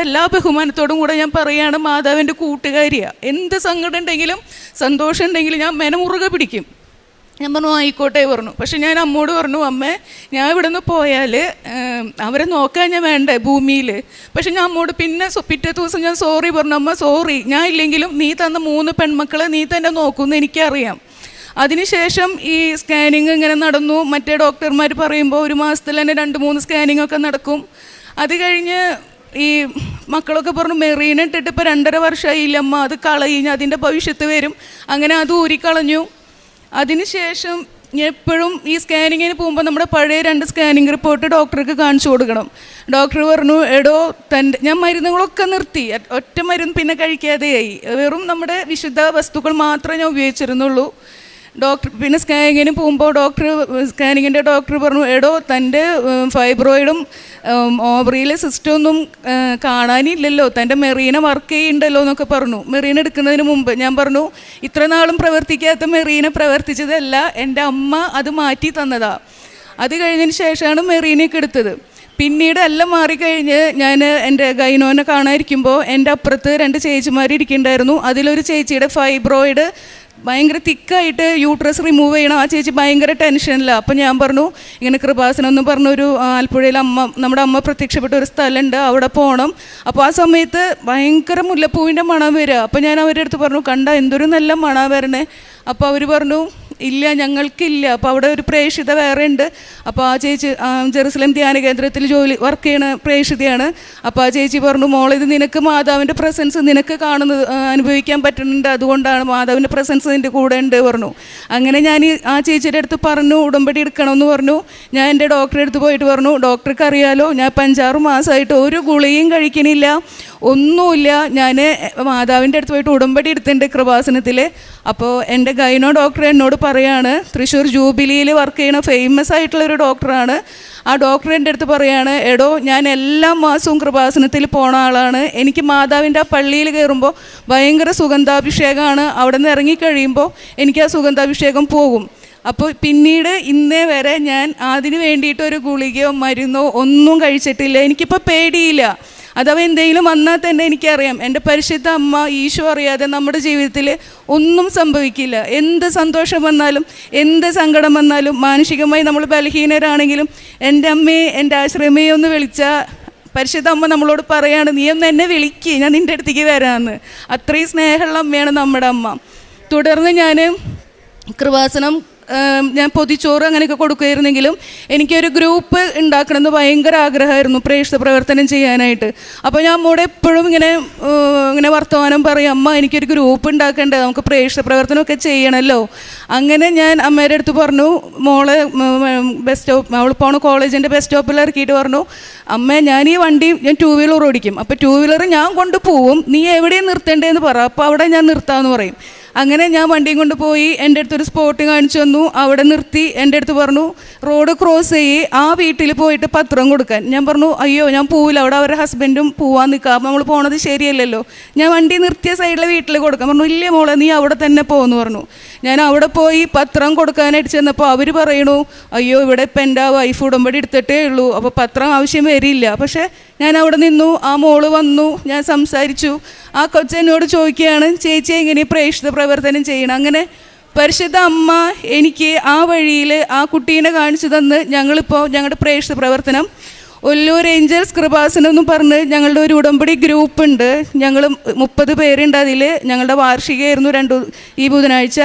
എല്ലാ ബഹുമാനത്തോടും കൂടെ ഞാൻ പറയുകയാണ് മാതാവിൻ്റെ കൂട്ടുകാരിയാണ്. എന്ത് സങ്കടം ഉണ്ടെങ്കിലും സന്തോഷം ഉണ്ടെങ്കിലും ഞാൻ മെനമുറുകെ പിടിക്കും. ഞാൻ പറഞ്ഞു ആയിക്കോട്ടെ പറഞ്ഞു. പക്ഷെ ഞാൻ അമ്മോട് പറഞ്ഞു അമ്മേ ഞാൻ ഇവിടെ നിന്ന് പോയാൽ അവരെ നോക്കാൻ ഞാൻ വേണ്ടേ ഭൂമിയിൽ. പക്ഷെ ഞാൻ അമ്മോട് പിന്നെ പിറ്റേ ദിവസം ഞാൻ സോറി പറഞ്ഞു, അമ്മ സോറി, ഞാൻ ഇല്ലെങ്കിലും നീ തന്ന 3 പെൺമക്കളെ നീ തന്നെ നോക്കുമെന്ന് എനിക്കറിയാം. അതിനുശേഷം ഈ സ്കാനിങ് ഇങ്ങനെ നടന്നു. മറ്റേ ഡോക്ടർമാർ പറയുമ്പോൾ 1 മാസത്തിൽ തന്നെ 2-3 സ്കാനിങ് ഒക്കെ നടക്കും. അത് കഴിഞ്ഞ് ഈ മക്കളൊക്കെ പറഞ്ഞു മെറീന ഇട്ടിട്ട് ഇപ്പോൾ 2.5 വർഷമായില്ലമ്മ, അത് കളയിഞ്ഞ് അതിൻ്റെ ഭവിഷ്യത്ത് വരും. അങ്ങനെ അത് ഊരിക്കളഞ്ഞു. അതിനുശേഷം എപ്പോഴും ഈ സ്കാനിങ്ങിന് പോകുമ്പോൾ നമ്മുടെ പഴയ 2 സ്കാനിങ് റിപ്പോർട്ട് ഡോക്ടർക്ക് കാണിച്ചു കൊടുക്കണം. ഡോക്ടർ പറഞ്ഞു എടോ ഞാൻ മരുന്നുകളൊക്കെ നിർത്തി, ഒറ്റ മരുന്ന് പിന്നെ കഴിക്കാതെയായി, വെറും നമ്മുടെ വിശുദ്ധ വസ്തുക്കൾ മാത്രമേ ഞാൻ ഉപയോഗിച്ചിരുന്നുള്ളൂ. ഡോക്ടർ പിന്നെ സ്കാനിങ്ങിന് പോകുമ്പോൾ സ്കാനിങ്ങിൻ്റെ ഡോക്ടർ പറഞ്ഞു എടോ തൻ്റെ ഫൈബ്രോയിഡും ഓവറിയിലെ സിസ്റ്റമൊന്നും കാണാനില്ലല്ലോ, തൻ്റെ മെറീന വർക്ക് ചെയ്യുന്നുണ്ടല്ലോ എന്നൊക്കെ പറഞ്ഞു. മെറീന എടുക്കുന്നതിന് മുമ്പ് ഞാൻ പറഞ്ഞു ഇത്ര നാളും പ്രവർത്തിക്കാത്ത മെറീന പ്രവർത്തിച്ചതല്ല, എൻ്റെ അമ്മ അത് മാറ്റി തന്നതാണ്. അത് കഴിഞ്ഞതിന് ശേഷമാണ് മെറീനയൊക്കെ എടുത്തത്. പിന്നീട് എല്ലാം മാറിക്കഴിഞ്ഞ് ഞാൻ എൻ്റെ ഗൈനോനെ കാണാതിരിക്കുമ്പോൾ എൻ്റെ അപ്പുറത്ത് 2 ചേച്ചിമാർ ഇരിക്കുന്നുണ്ടായിരുന്നു. അതിലൊരു ചേച്ചിയുടെ ഫൈബ്രോയിഡ് ഭയങ്കര തിക്കായിട്ട് യൂട്രസ് റിമൂവ് ചെയ്യണം. ആ ചേച്ചി ഭയങ്കര ടെൻഷനില്ല. അപ്പം ഞാൻ പറഞ്ഞു ഇങ്ങനെ കൃപാസനം എന്ന് പറഞ്ഞൊരു ആലപ്പുഴയിൽ നമ്മുടെ അമ്മ പ്രത്യക്ഷപ്പെട്ട ഒരു സ്ഥലമുണ്ട്, അവിടെ പോകണം. അപ്പോൾ ആ സമയത്ത് ഭയങ്കര മുല്ലപ്പൂവിൻ്റെ മണം വരിക. അപ്പോൾ ഞാൻ അവരുടെ അടുത്ത് പറഞ്ഞു, കണ്ട എന്തൊരു നല്ല മണം വരണേ. അപ്പോൾ അവർ പറഞ്ഞു ഇല്ല ഞങ്ങൾക്കില്ല. അപ്പോൾ അവിടെ ഒരു പ്രേക്ഷിത വേറെ ഉണ്ട്. അപ്പോൾ ആ ചേച്ചി ജെറുസലേം ധ്യാന കേന്ദ്രത്തിൽ വർക്ക് ചെയ്യണ പ്രേക്ഷിതയാണ്. അപ്പോൾ ആ ചേച്ചി പറഞ്ഞു, മോളെ ഇത് നിനക്ക് മാതാവിൻ്റെ പ്രസൻസ് നിനക്ക് അനുഭവിക്കാൻ പറ്റുന്നുണ്ട്, അതുകൊണ്ടാണ് മാതാവിൻ്റെ പ്രസൻസ് നിൻ്റെ കൂടെ ഉണ്ട് പറഞ്ഞു. അങ്ങനെ ഞാൻ ആ ചേച്ചിയുടെ അടുത്ത് പറഞ്ഞു ഉടമ്പടി എടുക്കണമെന്ന് പറഞ്ഞു. ഞാൻ എൻ്റെ ഡോക്ടറെ അടുത്ത് പോയിട്ട് പറഞ്ഞു, ഡോക്ടർക്ക് അറിയാലോ ഞാൻ 5-6 മാസമായിട്ട് ഒരു ഗുളികയും കഴിക്കണില്ല, ഒന്നുമില്ല. ഞാൻ മാതാവിൻ്റെ അടുത്ത് പോയിട്ട് ഉടമ്പടി എടുത്തിട്ടുണ്ട് കൃപാസനത്തിൽ. അപ്പോൾ എൻ്റെ ഗൈനോ ഡോക്ടർ എന്നോട് പറയാണ്, തൃശ്ശൂർ ജൂബിലിയിൽ വർക്ക് ചെയ്യണ ഫേമസ് ആയിട്ടുള്ളൊരു ഡോക്ടറാണ്. ആ ഡോക്ടർ എൻ്റെ അടുത്ത് പറയാണ്, എടോ ഞാൻ എല്ലാ മാസവും കൃപാസനത്തിൽ പോണ ആളാണ്, എനിക്ക് മാതാവിൻ്റെ ആ പള്ളിയിൽ കയറുമ്പോൾ ഭയങ്കര സുഗന്ധാഭിഷേകമാണ്, അവിടെ നിന്ന് ഇറങ്ങിക്കഴിയുമ്പോൾ എനിക്ക് ആ സുഗന്ധാഭിഷേകം പോകും. അപ്പോൾ പിന്നീട് ഇന്നേ വരെ ഞാൻ അതിന് വേണ്ടിയിട്ടൊരു ഗുളികയോ മരുന്നോ ഒന്നും കഴിച്ചിട്ടില്ല. എനിക്കിപ്പോൾ പേടിയില്ല. അഥവാ എന്തെങ്കിലും വന്നാൽ തന്നെ എനിക്കറിയാം എൻ്റെ പരിശുദ്ധ അമ്മ ഈശോ അറിയാതെ നമ്മുടെ ജീവിതത്തിൽ ഒന്നും സംഭവിക്കില്ല. എന്ത് സന്തോഷം വന്നാലും എന്ത് സങ്കടം വന്നാലും മാനസികമായി നമ്മൾ ബലഹീനരാണെങ്കിലും എൻ്റെ അമ്മയെ എൻ്റെ ആശ്രമയെ ഒന്ന് വിളിച്ചാൽ പരിശുദ്ധ അമ്മ നമ്മളോട് പറയാണ്, നീ ഒന്ന് എന്നെ വിളിക്ക്, ഞാൻ നിൻ്റെ അടുത്തേക്ക് വരാമെന്ന്. അത്രയും സ്നേഹമുള്ള അമ്മയാണ് നമ്മുടെ അമ്മ. തുടർന്ന് ഞാൻ കൃപാസനം ഞാൻ പൊതിച്ചോറ് അങ്ങനെയൊക്കെ കൊടുക്കുമായിരുന്നെങ്കിലും എനിക്കൊരു ഗ്രൂപ്പ് ഉണ്ടാക്കണമെന്ന് ഭയങ്കര ആഗ്രഹമായിരുന്നു പ്രേക്ഷിത പ്രവർത്തനം ചെയ്യാനായിട്ട്. അപ്പോൾ ഞാൻ അമ്മോട് എപ്പോഴും ഇങ്ങനെ വർത്തമാനം പറയും, അമ്മ എനിക്കൊരു ഗ്രൂപ്പ് ഉണ്ടാക്കണ്ടേ, നമുക്ക് പ്രേക്ഷിത പ്രവർത്തനമൊക്കെ ചെയ്യണമല്ലോ. അങ്ങനെ ഞാൻ അമ്മയുടെ അടുത്ത് പറഞ്ഞു, മോളെ ബസ് സ്റ്റോപ്പ് അവൾ പോണ കോളേജിൻ്റെ ബസ് സ്റ്റോപ്പിൽ ഇറക്കിയിട്ട് പറഞ്ഞു, അമ്മ ഞാൻ ഈ വണ്ടി ഞാൻ 2 വീലർ ഓടിക്കും, അപ്പോൾ 2 വീലർ ഞാൻ കൊണ്ടുപോകും, നീ എവിടെയും നിർത്തേണ്ടതെന്ന് പറ, അപ്പോൾ അവിടെ ഞാൻ നിർത്താമെന്ന് പറയും. അങ്ങനെ ഞാൻ വണ്ടിയും കൊണ്ട് പോയി എൻ്റെ അടുത്തൊരു സ്പോട്ട് കാണിച്ചു തന്നു. അവിടെ നിർത്തി എൻ്റെ അടുത്ത് പറഞ്ഞു, റോഡ് ക്രോസ് ചെയ്യ്, ആ വീട്ടിൽ പോയിട്ട് പത്രം കൊടുക്കാൻ. ഞാൻ പറഞ്ഞു, അയ്യോ ഞാൻ പോവില്ല, അവിടെ അവരുടെ ഹസ്ബൻഡും പോവാൻ നിൽക്കുക, അപ്പോൾ നമ്മൾ പോണത് ശരിയല്ലല്ലോ, ഞാൻ വണ്ടി നിർത്തിയ സൈഡിലെ വീട്ടിൽ കൊടുക്കാൻ. പറഞ്ഞു, ഇല്ലേ മോളെ നീ അവിടെ തന്നെ പോകുമെന്ന് പറഞ്ഞു. ഞാൻ അവിടെ പോയി പത്രം കൊടുക്കാനായിട്ട് ചെന്നപ്പോൾ അവർ പറയണു, അയ്യോ ഇവിടെ ഇപ്പം എൻ്റെ വൈഫ് ഉടമ്പടി എടുത്തിട്ടേ ഉള്ളൂ, അപ്പോൾ പത്രം ആവശ്യം വരില്ല. പക്ഷേ ഞാൻ അവിടെ നിന്നു, ആ മോള് വന്നു, ഞാൻ സംസാരിച്ചു. ആ കൊച്ചെന്നോട് ചോദിക്കുകയാണ്, ചേച്ചി എങ്ങനെ പ്രേക്ഷിത പ്രവർത്തനം ചെയ്യണം. അങ്ങനെ പരിശുദ്ധ അമ്മ എനിക്ക് ആ വഴിയിൽ ആ കുട്ടീനെ കാണിച്ചു തന്ന് ഞങ്ങളിപ്പോൾ ഞങ്ങളുടെ പ്രേക്ഷിത പ്രവർത്തനം ഒല്ലൂർ ഏഞ്ചൽസ് കൃപാസനം എന്ന് പറഞ്ഞ് ഞങ്ങളുടെ ഒരു ഉടമ്പടി ഗ്രൂപ്പ് ഉണ്ട്. ഞങ്ങൾ 30 പേരുണ്ട് അതിൽ. ഞങ്ങളുടെ വാർഷികമായിരുന്നു ഈ ബുധനാഴ്ച.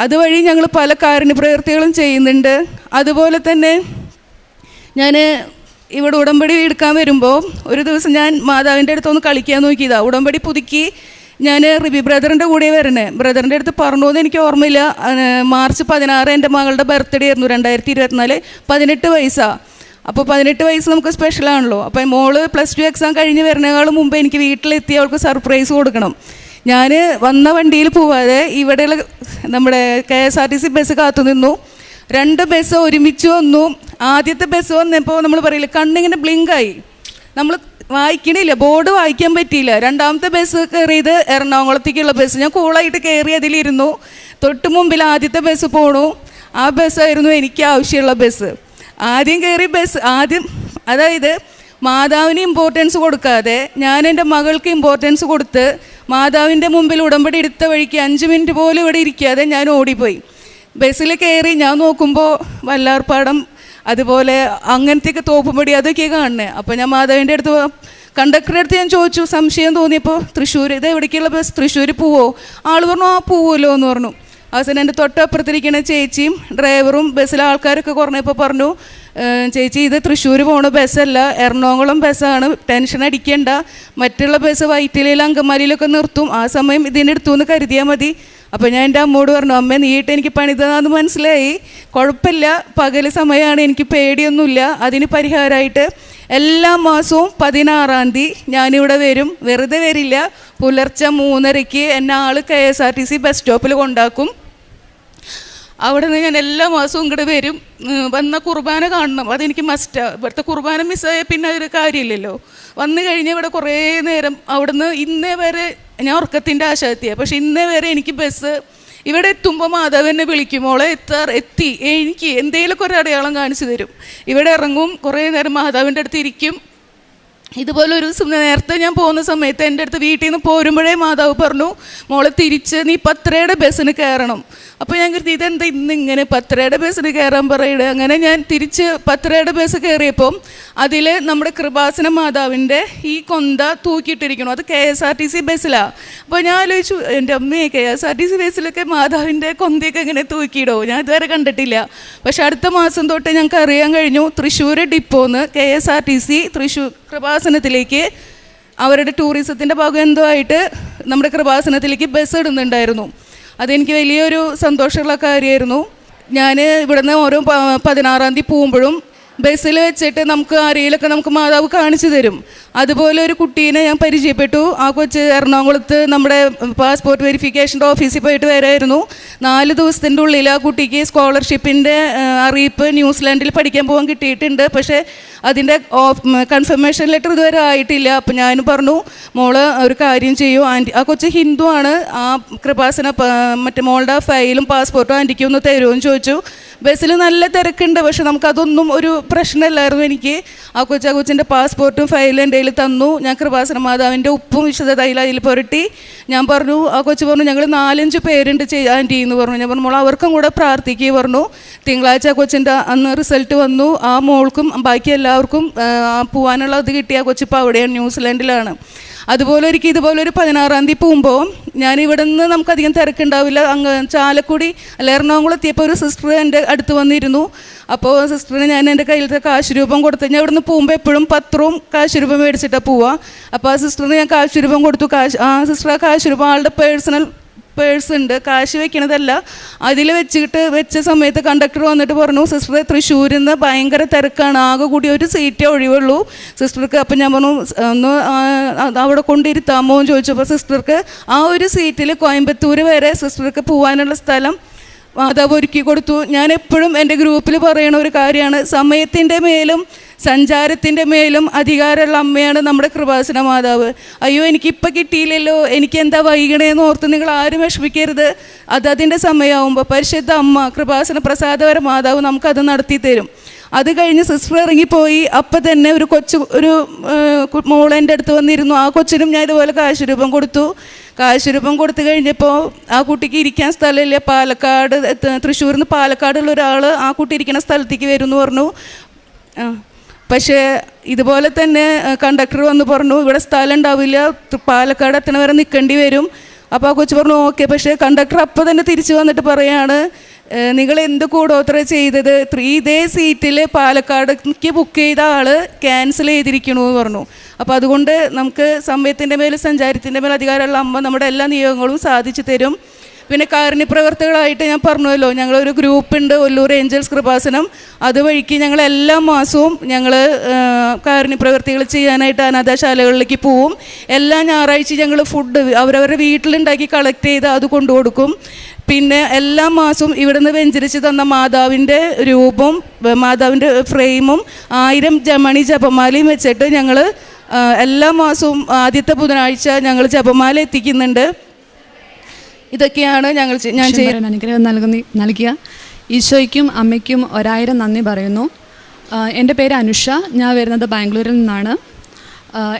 അതുവഴി ഞങ്ങൾ പല കാരുണ്യ പ്രവൃത്തികളും ചെയ്യുന്നുണ്ട്. അതുപോലെ തന്നെ ഞാൻ ഇവിടെ ഉടമ്പടി എടുക്കാൻ വരുമ്പോൾ ഒരു ദിവസം ഞാൻ മാതാവിൻ്റെ അടുത്തൊന്ന് കളിക്കാൻ നോക്കിയതാണ്. ഉടമ്പടി പുതുക്കി ഞാൻ റിബി ബ്രദറിൻ്റെ കൂടെ വരണേ. ബ്രദറിൻ്റെ അടുത്ത് പറഞ്ഞു എന്ന് എനിക്ക് ഓർമ്മയില്ല. മാർച്ച് 16 എൻ്റെ മകളുടെ ബർത്ത്ഡേ ആയിരുന്നു, 2024, 18 വയസ്സാണ്. അപ്പോൾ 18 വയസ്സ് നമുക്ക് സ്പെഷ്യലാണല്ലോ. അപ്പോൾ മോള് +2 എക്സാം കഴിഞ്ഞ് വരുന്നതിനേക്കാളും മുമ്പ് എനിക്ക് വീട്ടിലെത്തി അവൾക്ക് സർപ്രൈസ് കൊടുക്കണം. ഞാൻ വന്ന വണ്ടിയിൽ പോവാതെ ഇവിടെയുള്ള നമ്മുടെ KSRTC ബസ് കാത്തു നിന്നു. 2 ബസ് ഒരുമിച്ച് വന്നു. ആദ്യത്തെ ബസ് വന്നപ്പോൾ നമ്മൾ പറയില്ല, കണ്ണിങ്ങനെ ബ്ലിങ്കായി, നമ്മൾ വായിക്കണില്ല, ബോർഡ് വായിക്കാൻ പറ്റിയില്ല. 2ാമത്തെ ബസ് കയറിയത് എറണാകുളത്തേക്കുള്ള ബസ്. ഞാൻ കൂളായിട്ട് കയറി അതിലിരുന്നു. തൊട്ട് മുമ്പിൽ ആദ്യത്തെ ബസ് പോണു. ആ ബസ്സായിരുന്നു എനിക്ക് ആവശ്യമുള്ള ബസ്. ആദ്യം കയറി ബസ് അതായത് മാതാവിന് ഇമ്പോർട്ടൻസ് കൊടുക്കാതെ ഞാൻ എൻ്റെ മകൾക്ക് ഇമ്പോർട്ടൻസ് കൊടുത്ത് മാതാവിൻ്റെ മുമ്പിൽ ഉടമ്പടി എടുത്ത വഴിക്ക് 5 മിനിറ്റ് പോലും ഇവിടെ ഇരിക്കാതെ ഞാൻ ഓടിപ്പോയി. ബസ്സിൽ കയറി ഞാൻ നോക്കുമ്പോൾ വല്ലാർപ്പാടം അതുപോലെ അങ്ങനത്തെയൊക്കെ തോപ്പുംപടി അതൊക്കെ കാണണേ. അപ്പോൾ ഞാൻ മാധവൻ്റെ അടുത്ത് കണ്ടക്ടറുടെ അടുത്ത് ഞാൻ ചോദിച്ചു, സംശയം തോന്നിയപ്പോൾ, തൃശ്ശൂർ ഇത് എവിടേക്കുള്ള ബസ്, തൃശ്ശൂർ പോവോ? ആൾ പറഞ്ഞു, ആ പോവുമല്ലോ എന്ന് പറഞ്ഞു. അവസാനം എൻ്റെ തൊട്ടപ്പുറത്തിരിക്കുന്ന ചേച്ചിയും ഡ്രൈവറും ബസ്സിലെ ആൾക്കാരൊക്കെ കുറഞ്ഞപ്പോൾ പറഞ്ഞു, ചേച്ചി ഇത് തൃശ്ശൂർ പോണ ബസ്സല്ല, എറണാകുളം ബസ്സാണ്, ടെൻഷൻ അടിക്കേണ്ട, മറ്റുള്ള ബസ് വൈറ്റിലയിൽ അങ്കമാലിയിലൊക്കെ നിർത്തും, ആ സമയം ഇതിനെടുത്തു എന്ന് കരുതിയാൽ മതി. അപ്പോൾ ഞാൻ എൻ്റെ അമ്മോട് പറഞ്ഞു, അമ്മ നീട്ട് എനിക്ക് പണിതതാന്ന് മനസ്സിലായി, കുഴപ്പമില്ല, പകൽ സമയമാണ്, എനിക്ക് പേടിയൊന്നുമില്ല, അതിന് പരിഹാരമായിട്ട് എല്ലാ മാസവും 16-ാം തീയതി ഞാനിവിടെ വരും, വെറുതെ വരില്ല, പുലർച്ചെ 3:30 എന്നെ ആൾ KSRTC ബസ് സ്റ്റോപ്പിൽ കൊണ്ടാക്കും. അവിടെ നിന്ന് ഞാൻ എല്ലാ മാസവും ഇങ്ങോട്ട് വരും, വന്ന കുർബാന കാണണം, അതെനിക്ക് മസ്റ്റാണ്. ഇവിടുത്തെ കുർബാന മിസ്സായാൽ പിന്നെ അതൊരു കാര്യമില്ലല്ലോ. വന്നു കഴിഞ്ഞാൽ ഇവിടെ കുറേ നേരം അവിടുന്ന് ഇന്നേ വരെ ഞാൻ ഉറക്കത്തിൻ്റെ ആശാത്തിയാണ്, പക്ഷെ ഇന്നേ വരെ എനിക്ക് ബസ് ഇവിടെ എത്തുമ്പോൾ മാതാവ് എന്നെ വിളിക്കും, മോളെ എത്തി, എനിക്ക് എന്തെങ്കിലുമൊക്കെ ഒരു അടയാളം കാണിച്ചു തരും. ഇവിടെ ഇറങ്ങും, കുറേ നേരം മാതാവിൻ്റെ അടുത്ത് ഇരിക്കും. ഇതുപോലെ നേരത്തെ ഞാൻ പോകുന്ന സമയത്ത് എൻ്റെ അടുത്ത് വീട്ടിൽ നിന്ന് പോരുമ്പോഴേ മാതാവ് പറഞ്ഞു, മോളെ തിരിച്ച് നീ പത്രയുടെ ബസ്സിന് കയറണം. അപ്പോൾ ഞാൻ കരുതി ഇതെന്താ ഇന്നിങ്ങനെ പത്രയുടെ ബസ്സിന് കയറാൻ പറയുന്നത്. അങ്ങനെ ഞാൻ തിരിച്ച് പത്രയുടെ ബസ് കയറിയപ്പോൾ അതിൽ നമ്മുടെ കൃപാസന മാതാവിൻ്റെ ഈ കൊന്ത തൂക്കിയിട്ടിരിക്കണം. അത് KSRTC ബസ്സിലാണ്. അപ്പോൾ ഞാൻ ആലോചിച്ചു, എൻ്റെ അമ്മയെ KSRTC ബസ്സിലൊക്കെ മാതാവിൻ്റെ കൊന്തയൊക്കെ ഇങ്ങനെ തൂക്കിയിടോ, ഞാൻ ഇതുവരെ കണ്ടിട്ടില്ല. പക്ഷെ അടുത്ത മാസം തൊട്ട് ഞങ്ങൾക്ക് അറിയാൻ കഴിഞ്ഞു, തൃശ്ശൂർ ഡിപ്പോന്ന് KSRTC തൃശ്ശൂർ കൃപാസനത്തിലേക്ക് അവരുടെ ടൂറിസത്തിൻ്റെ ഭാഗം എന്തോ ആയിട്ട് നമ്മുടെ കൃപാസനത്തിലേക്ക് ബസ് ഇടുന്നുണ്ടായിരുന്നു. അതെനിക്ക് വലിയൊരു സന്തോഷമുള്ള കാര്യമായിരുന്നു. ഞാൻ ഇവിടുന്ന് ഓരോ 16-ാം തീയതി പോകുമ്പോഴും ബസ്സിൽ വെച്ചിട്ട് നമുക്ക് ആരെയിലൊക്കെ നമുക്ക് മാതാവ് കാണിച്ചു തരും. അതുപോലെ ഒരു കുട്ടീനെ ഞാൻ പരിചയപ്പെട്ടു. ആ കൊച്ച് എറണാകുളത്ത് നമ്മുടെ പാസ്പോർട്ട് വെരിഫിക്കേഷൻ്റെ ഓഫീസിൽ പോയിട്ട് വരായിരുന്നു. 4 ദിവസത്തിൻ്റെ ഉള്ളിൽ ആ കുട്ടിക്ക് സ്കോളർഷിപ്പിൻ്റെ അറിയിപ്പ് ന്യൂസിലാൻഡിൽ പഠിക്കാൻ പോകാൻ കിട്ടിയിട്ടുണ്ട്. പക്ഷേ അതിൻ്റെ കൺഫർമേഷൻ ലെറ്റർ ഇതുവരെ ആയിട്ടില്ല. അപ്പം ഞാൻ പറഞ്ഞു, മോള് ഒരു കാര്യം ചെയ്യൂ, ആൻറ്റി ആ കൊച്ച് ഹിന്ദു ആണ്, ആ കൃപാസന മറ്റേ മോളുടെ ഫയലും പാസ്പോർട്ടും ആൻറ്റിക്ക് ഒന്ന് തരുമെന്ന് ചോദിച്ചു. ബസ്സിൽ നല്ല തിരക്കുണ്ട്, പക്ഷെ നമുക്കതൊന്നും ഒരു പ്രശ്നമില്ലായിരുന്നു. എനിക്ക് ആ കൊച്ചിൻ്റെ പാസ്പോർട്ടും ഫയലും എൻ്റെ കയ്യിൽ തന്നു. ഞാൻ കൃപാസന മാതാവിൻ്റെ ഉപ്പും വിശുദ്ധ തൈലം അതിൽ പുരട്ടി. ഞാൻ പറഞ്ഞു, ആ കൊച്ച് പറഞ്ഞു ഞങ്ങൾ 4-5 പേരുണ്ട് ആൻറ്റി എന്ന് പറഞ്ഞു. ഞാൻ പറഞ്ഞു, മോൾ അവർക്കും കൂടെ പ്രാർത്ഥിക്കുക പറഞ്ഞു. തിങ്കളാഴ്ച ആ കൊച്ചിൻ്റെ അന്ന് റിസൾട്ട് വന്നു. ആ മോൾക്കും ബാക്കി എല്ലാവർക്കും പോകാനുള്ള ഇത് കിട്ടി. ആ കൊച്ചിപ്പോൾ അവിടെയാണ്, ന്യൂസിലാൻഡിലാണ്. അതുപോലെ ഇതുപോലെ ഒരു 16-ാം തീയതി പോകുമ്പോൾ ഞാൻ ഇവിടെ നിന്ന് നമുക്കധികം തിരക്കുണ്ടാവില്ല. ചാലക്കുടി അല്ല എറണാകുളം എത്തിയപ്പോൾ ഒരു സിസ്റ്റർ എൻ്റെ അടുത്ത് വന്നിരുന്നു. അപ്പോൾ സിസ്റ്ററിന് ഞാൻ എൻ്റെ കയ്യിലത്തെ കാശ് രൂപം കൊടുത്തു. ഞാൻ ഇവിടെ നിന്ന് പോകുമ്പോൾ എപ്പോഴും പത്രവും കാശ് രൂപം മേടിച്ചിട്ടാണ് പോവുക. അപ്പോൾ ആ സിസ്റ്ററിന് ഞാൻ കാശ് രൂപം കൊടുത്തു. ആ സിസ്റ്റർ ആ കാശ് രൂപം ആളുടെ പേഴ്സണൽ പേഴ്സ് ഉണ്ട്, കാശ് വെക്കണതല്ല. അതിൽ വെച്ച സമയത്ത് കണ്ടക്ടർ വന്നിട്ട് പറഞ്ഞു, സിസ്റ്റർ തൃശ്ശൂരിൽ നിന്ന് ഭയങ്കര തിരക്കാണ്, ആകെ കൂടി ഒരു സീറ്റേ ഒഴിവുള്ളൂ സിസ്റ്റർക്ക്. അപ്പം ഞാൻ പറഞ്ഞു, ഒന്ന് അവിടെ കൊണ്ടിരുത്താമോ എന്ന് ചോദിച്ചപ്പോൾ സിസ്റ്റർക്ക് ആ ഒരു സീറ്റിൽ കോയമ്പത്തൂർ വരെ സിസ്റ്റർക്ക് പോകാനുള്ള സ്ഥലം മാതാവ് ഒരുക്കി കൊടുത്തു. ഞാൻ എപ്പോഴും എൻ്റെ ഗ്രൂപ്പിൽ പറയുന്ന ഒരു കാര്യമാണ്, സമയത്തിൻ്റെ മേലും സഞ്ചാരത്തിൻ്റെ മേലും അധികാരമുള്ള അമ്മയാണ് നമ്മുടെ കൃപാസന മാതാവ്. അയ്യോ എനിക്കിപ്പോൾ കിട്ടിയില്ലല്ലോ, എനിക്ക് എന്താ വൈകണേന്ന് ഓർത്ത് നിങ്ങൾ ആരും വിഷമിക്കരുത്. അതിൻ്റെ സമയമാകുമ്പോൾ പരിശുദ്ധ അമ്മ കൃപാസന പ്രസാദപര മാതാവ് നമുക്കത് നടത്തി തരും. അത് കഴിഞ്ഞ് സിസ്റ്റർ ഇറങ്ങിപ്പോയി. അപ്പം തന്നെ ഒരു മോളെൻ്റെ അടുത്ത് വന്നിരുന്നു. ആ കൊച്ചിനും ഞാൻ ഇതുപോലെ കാശ് രൂപം കൊടുത്തു. കാശ് രൂപം കൊടുത്തു കഴിഞ്ഞപ്പോൾ ആ കുട്ടിക്ക് ഇരിക്കാൻ സ്ഥലമില്ല. പാലക്കാട് തൃശ്ശൂരിൽ നിന്ന് പാലക്കാടുള്ള ഒരാൾ ആ കുട്ടി ഇരിക്കുന്ന സ്ഥലത്തേക്ക് വരും എന്ന് പറഞ്ഞു. പക്ഷേ ഇതുപോലെ തന്നെ കണ്ടക്ടർ വന്ന് പറഞ്ഞു, ഇവിടെ സ്ഥലം ഉണ്ടാവില്ല, പാലക്കാട് എത്തണ വരെ നിൽക്കേണ്ടി വരും. അപ്പോൾ ആ കൊച്ചു പറഞ്ഞു ഓക്കെ. പക്ഷേ കണ്ടക്ടർ അപ്പോൾ തന്നെ തിരിച്ചു വന്നിട്ട് പറയാണ്, നിങ്ങൾ എന്ത് കൂടോത്ര ചെയ്തത്, ഇതേ സീറ്റിൽ പാലക്കാടേക്ക് ബുക്ക് ചെയ്ത ആൾ ക്യാൻസൽ ചെയ്തിരിക്കണമെന്ന് പറഞ്ഞു. അപ്പോൾ അതുകൊണ്ട് നമുക്ക് സമയത്തിൻ്റെ മേലും സഞ്ചാരത്തിൻ്റെ മേലും അധികാരമുള്ള അമ്മ നമ്മുടെ എല്ലാ നിയോഗങ്ങളും സാധിച്ചു തരും. പിന്നെ കാരുണ്യപ്രവർത്തകളായിട്ട് ഞാൻ പറഞ്ഞല്ലോ, ഞങ്ങളൊരു ഗ്രൂപ്പുണ്ട്, ഒല്ലൂർ ഏഞ്ചൽസ് കൃപാസനം. അതുവഴിക്ക് ഞങ്ങൾ എല്ലാ മാസവും ഞങ്ങൾ കാരുണ്യപ്രവർത്തികൾ ചെയ്യാനായിട്ട് അനാഥശാലകളിലേക്ക് പോവും. എല്ലാ ഞായറാഴ്ചയും ഞങ്ങൾ ഫുഡ് അവരവരുടെ വീട്ടിലുണ്ടാക്കി കളക്ട് ചെയ്ത് അത് കൊണ്ടു കൊടുക്കും. പിന്നെ എല്ലാ മാസവും ഇവിടെ നിന്ന് വെഞ്ചരിച്ച് തന്ന മാതാവിൻ്റെ രൂപവും മാതാവിൻ്റെ ഫ്രെയിമും 1000 ജമണി ജപമാലയും വെച്ചിട്ട് ഞങ്ങൾ എല്ലാ മാസവും ആദ്യത്തെ ബുധനാഴ്ച ഞങ്ങൾ ജപമാല എത്തിക്കുന്നുണ്ട്. ഇതൊക്കെയാണ് ഞാൻ ചെയ്യുന്ന അനുഗ്രഹം നൽകിയ ഈശോയ്ക്കും അമ്മയ്ക്കും 1000 നന്ദി പറയുന്നു. എൻ്റെ പേര് അനുഷ, ഞാൻ വരുന്നത് ബാംഗ്ലൂരിൽ നിന്നാണ്.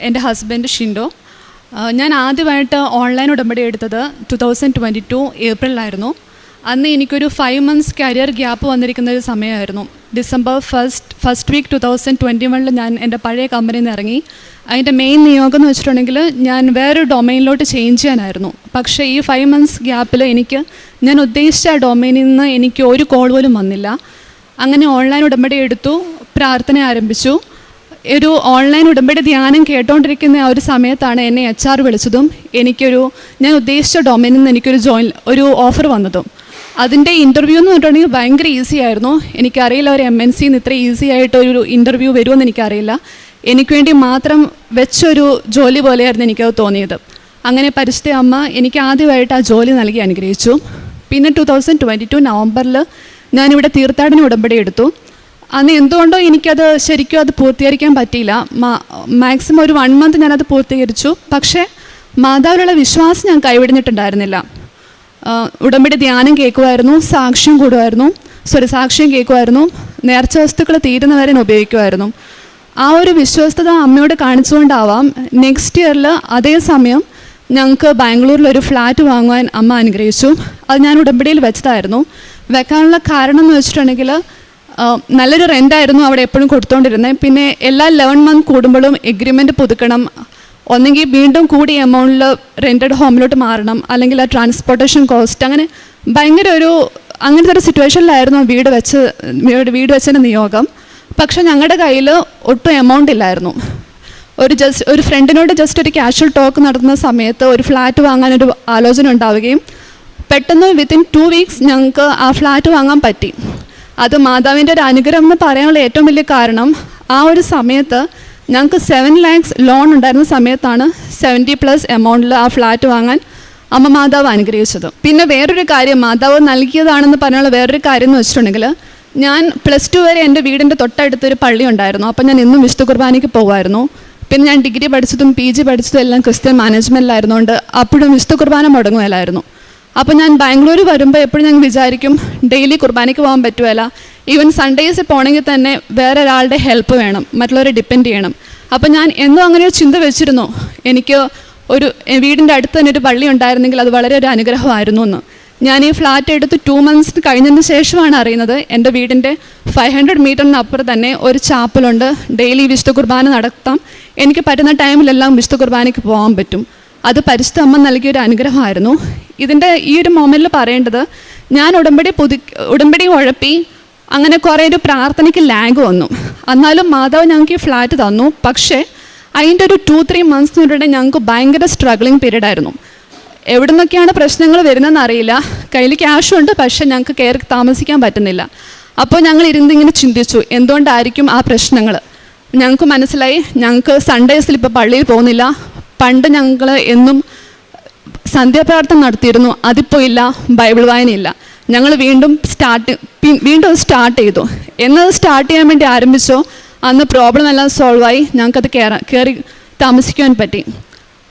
എൻ്റെ ഹസ്ബൻഡ് ഷിൻഡോ. ഞാൻ ആദ്യമായിട്ട് ഓൺലൈൻ ഉടമ്പടി എടുത്തത് 2022 ഏപ്രിലായിരുന്നു. അന്ന് എനിക്കൊരു 5 months കരിയർ ഗ്യാപ്പ് വന്നിരിക്കുന്ന ഒരു സമയമായിരുന്നു. ഡിസംബർ ഫസ്റ്റ് വീക്ക് 2021 ഞാൻ എൻ്റെ പഴയ കമ്പനിയിൽ നിന്ന് ഇറങ്ങി. അതിൻ്റെ മെയിൻ നിയോഗം എന്ന് വെച്ചിട്ടുണ്ടെങ്കിൽ ഞാൻ വേറൊരു ഡൊമൈനിലോട്ട് ചേഞ്ച് ചെയ്യാനായിരുന്നു. പക്ഷേ ഈ 5 months ഗ്യാപ്പിൽ ഞാൻ ഉദ്ദേശിച്ച ആ ഡൊമൈനിൽ നിന്ന് എനിക്ക് ഒരു കോൾ പോലും വന്നില്ല. അങ്ങനെ ഓൺലൈൻ ഉടമ്പടി എടുത്തു, പ്രാർത്ഥന ആരംഭിച്ചു. ഒരു ഓൺലൈൻ ഉടമ്പടി ധ്യാനം കേട്ടോണ്ടിരിക്കുന്ന ആ ഒരു സമയത്താണ് എന്നെ HR വിളിച്ചതും ഞാൻ ഉദ്ദേശിച്ച ഡൊമൈനിൽ നിന്ന് ഒരു ഓഫർ വന്നതും. അതിൻ്റെ ഇൻ്റർവ്യൂ എന്ന് പറഞ്ഞിട്ടുണ്ടെങ്കിൽ ഭയങ്കര ഈസി ആയിരുന്നു. എനിക്കറിയില്ല ഒരു MNCയിൽ നിന്ന് ഇത്ര ഈസി ആയിട്ട് ഒരു ഇൻ്റർവ്യൂ വരുമെന്ന് എനിക്കറിയില്ല. എനിക്ക് വേണ്ടി മാത്രം വെച്ചൊരു ജോലി പോലെയായിരുന്നു എനിക്കത് തോന്നിയത്. അങ്ങനെ പരിശുദ്ധ അമ്മ എനിക്ക് ആദ്യമായിട്ട് ആ ജോലി നൽകി അനുഗ്രഹിച്ചു. പിന്നെ 2022 നവംബറിൽ ഞാനിവിടെ തീർത്ഥാടന ഉടമ്പടി എടുത്തു. അന്ന് എന്തുകൊണ്ടോ എനിക്കത് ശരിക്കും അത് പൂർത്തീകരിക്കാൻ പറ്റിയില്ല. മാക്സിമം ഒരു 1 month ഞാനത് പൂർത്തീകരിച്ചു. പക്ഷേ മാതാവിലുള്ള വിശ്വാസം ഞാൻ കൈവിടുന്നിട്ടുണ്ടായിരുന്നില്ല. ഉടമ്പടി ധ്യാനം കേൾക്കുമായിരുന്നു, സാക്ഷ്യം കേൾക്കുമായിരുന്നു, നേർച്ച വസ്തുക്കൾ തീരുന്നവരെ ഉപയോഗിക്കുമായിരുന്നു. ആ ഒരു വിശ്വസ്തത അമ്മയോട് കാണിച്ചുകൊണ്ടാവാം നെക്സ്റ്റ് ഇയറിൽ അതേ സമയം ഞങ്ങൾക്ക് ബാംഗ്ലൂരിലൊരു ഫ്ലാറ്റ് വാങ്ങുവാൻ അമ്മ അനുഗ്രഹിച്ചു. അത് ഞാൻ ഉടമ്പടിയിൽ വെച്ചതായിരുന്നു. വെക്കാനുള്ള കാരണം എന്ന് വെച്ചിട്ടുണ്ടെങ്കിൽ നല്ലൊരു റെൻ്റായിരുന്നു അവിടെ എപ്പോഴും കൊടുത്തുകൊണ്ടിരുന്നത്. പിന്നെ എല്ലാ 11 മന്ത് കൂടുമ്പോഴും എഗ്രിമെൻറ്റ് പുതുക്കണം, ഒന്നെങ്കിൽ വീണ്ടും കൂടിയ എമൗണ്ടിൽ റെൻറ്റഡ് ഹോമിലോട്ട് മാറണം, അല്ലെങ്കിൽ ആ ട്രാൻസ്പോർട്ടേഷൻ കോസ്റ്റ്, അങ്ങനെ ഭയങ്കര അങ്ങനത്തെ ഒരു സിറ്റുവേഷനിലായിരുന്നു വീട് വെച്ചതിൻ്റെ നിയോഗം. പക്ഷെ ഞങ്ങളുടെ കയ്യിൽ ഒട്ടും എമൗണ്ട് ഇല്ലായിരുന്നു. ഒരു ഫ്രണ്ടിനോട് ജസ്റ്റ് ഒരു കാഷ്വൽ ടോക്ക് നടത്തുന്ന സമയത്ത് ഒരു ഫ്ലാറ്റ് വാങ്ങാനൊരു ആലോചന ഉണ്ടാവുകയും പെട്ടെന്ന് വിത്തിൻ 2 വീക്സ് ഞങ്ങൾക്ക് ആ ഫ്ലാറ്റ് വാങ്ങാൻ പറ്റി. അത് മാതാവിൻ്റെ ഒരു അനുഗ്രഹം എന്ന് പറയാനുള്ള ഏറ്റവും വലിയ കാരണം, ആ ഒരു സമയത്ത് ഞങ്ങൾക്ക് 7 lakhs ലോൺ ഉണ്ടായിരുന്ന സമയത്താണ് 70+ എമൗണ്ടിൽ ആ ഫ്ലാറ്റ് വാങ്ങാൻ അമ്മ മാതാവ് അനുഗ്രഹിച്ചത്. പിന്നെ വേറൊരു കാര്യം, മാതാവ് നൽകിയതാണെന്ന് പറയാനുള്ള വേറൊരു കാര്യം എന്ന് വെച്ചിട്ടുണ്ടെങ്കിൽ, ഞാൻ +2 വരെ എൻ്റെ വീടിൻ്റെ തൊട്ടടുത്തൊരു പള്ളി ഉണ്ടായിരുന്നു. അപ്പം ഞാൻ എന്നും വിശുദ്ധ കുർബാനയ്ക്ക് പോകുമായിരുന്നു. പിന്നെ ഞാൻ ഡിഗ്രി പഠിച്ചതും PG പഠിച്ചതും എല്ലാം ക്രിസ്ത്യൻ മാനേജ്മെൻറ്റിലായിരുന്നുകൊണ്ട് അപ്പോഴും വിശുദ്ധ കുർബാന മുടങ്ങുകയില്ലായിരുന്നു. അപ്പോൾ ഞാൻ ബാംഗ്ലൂർ വരുമ്പോൾ എപ്പോഴും ഞാൻ വിചാരിക്കും ഡെയിലി കുർബാനയ്ക്ക് പോകാൻ പറ്റുമല്ല, ഈവൻ സൺഡേസിൽ പോകണമെങ്കിൽ തന്നെ വേറെ ഒരാളുടെ ഹെൽപ്പ് വേണം, മറ്റുള്ളവരെ ഡിപ്പെൻഡ് ചെയ്യണം. അപ്പോൾ ഞാൻ എന്നും അങ്ങനെ ഒരു ചിന്ത വെച്ചിരുന്നു, എനിക്ക് വീടിൻ്റെ അടുത്ത് തന്നെ ഒരു പള്ളി ഉണ്ടായിരുന്നെങ്കിൽ അത് വളരെ ഒരു അനുഗ്രഹമായിരുന്നു എന്ന്. ഞാൻ ഈ ഫ്ലാറ്റ് എടുത്ത് 2 months കഴിഞ്ഞതിന് ശേഷമാണ് അറിയുന്നത് എൻ്റെ വീടിൻ്റെ 500 മീറ്ററിനപ്പുറം തന്നെ ഒരു ചാപ്പലുണ്ട്. ഡെയിലി വിശുദ്ധ കുർബാന നടത്താം, എനിക്ക് പറ്റുന്ന ടൈമിലെല്ലാം വിശുദ്ധ കുർബാനയ്ക്ക് പോകാൻ പറ്റും. അത് പരിശുദ്ധ അമ്മ നൽകിയൊരു അനുഗ്രഹമായിരുന്നു. ഇതിൻ്റെ ഈ ഒരു മൊമെൻറ്റിൽ പറയേണ്ടത്, ഞാൻ ഉടമ്പടി ഉഴപ്പി അങ്ങനെ കുറേ ഒരു പ്രാർത്ഥനയ്ക്ക് ലാഗ് വന്നു. എന്നാലും മാതാവ് ഞങ്ങൾക്ക് ഈ ഫ്ലാറ്റ് തന്നു. പക്ഷേ അതിൻ്റെ ഒരു 2-3 months ഞങ്ങൾക്ക് ഭയങ്കര സ്ട്രഗ്ലിങ് പീരീഡ് ആയിരുന്നു. എവിടെ നിന്നൊക്കെയാണ് പ്രശ്നങ്ങൾ വരുന്നതെന്ന് അറിയില്ല. കയ്യിൽ ക്യാഷുണ്ട്, പക്ഷേ ഞങ്ങൾക്ക് കയറി താമസിക്കാൻ പറ്റുന്നില്ല. അപ്പോൾ ഞങ്ങൾ ഇങ്ങനെ ചിന്തിച്ചു, എന്തുകൊണ്ടായിരിക്കും ആ പ്രശ്നങ്ങൾ. ഞങ്ങൾക്ക് മനസ്സിലായി, ഞങ്ങൾക്ക് സൺഡേസിൽ ഇപ്പോൾ പള്ളിയിൽ പോകുന്നില്ല. പണ്ട് ഞങ്ങൾ എന്നും സന്ധ്യാപ്രാർത്ഥന നടത്തിയിരുന്നു, അതിപ്പോൾ ഇല്ല. ബൈബിൾ വായനയില്ല. ഞങ്ങൾ വീണ്ടും സ്റ്റാർട്ട് ചെയ്തു. എന്നത് സ്റ്റാർട്ട് ചെയ്യാൻ വേണ്ടി ആരംഭിച്ചോ അന്ന് പ്രോബ്ലം എല്ലാം സോൾവായി ഞങ്ങൾക്കത് കയറി താമസിക്കുവാൻ പറ്റി.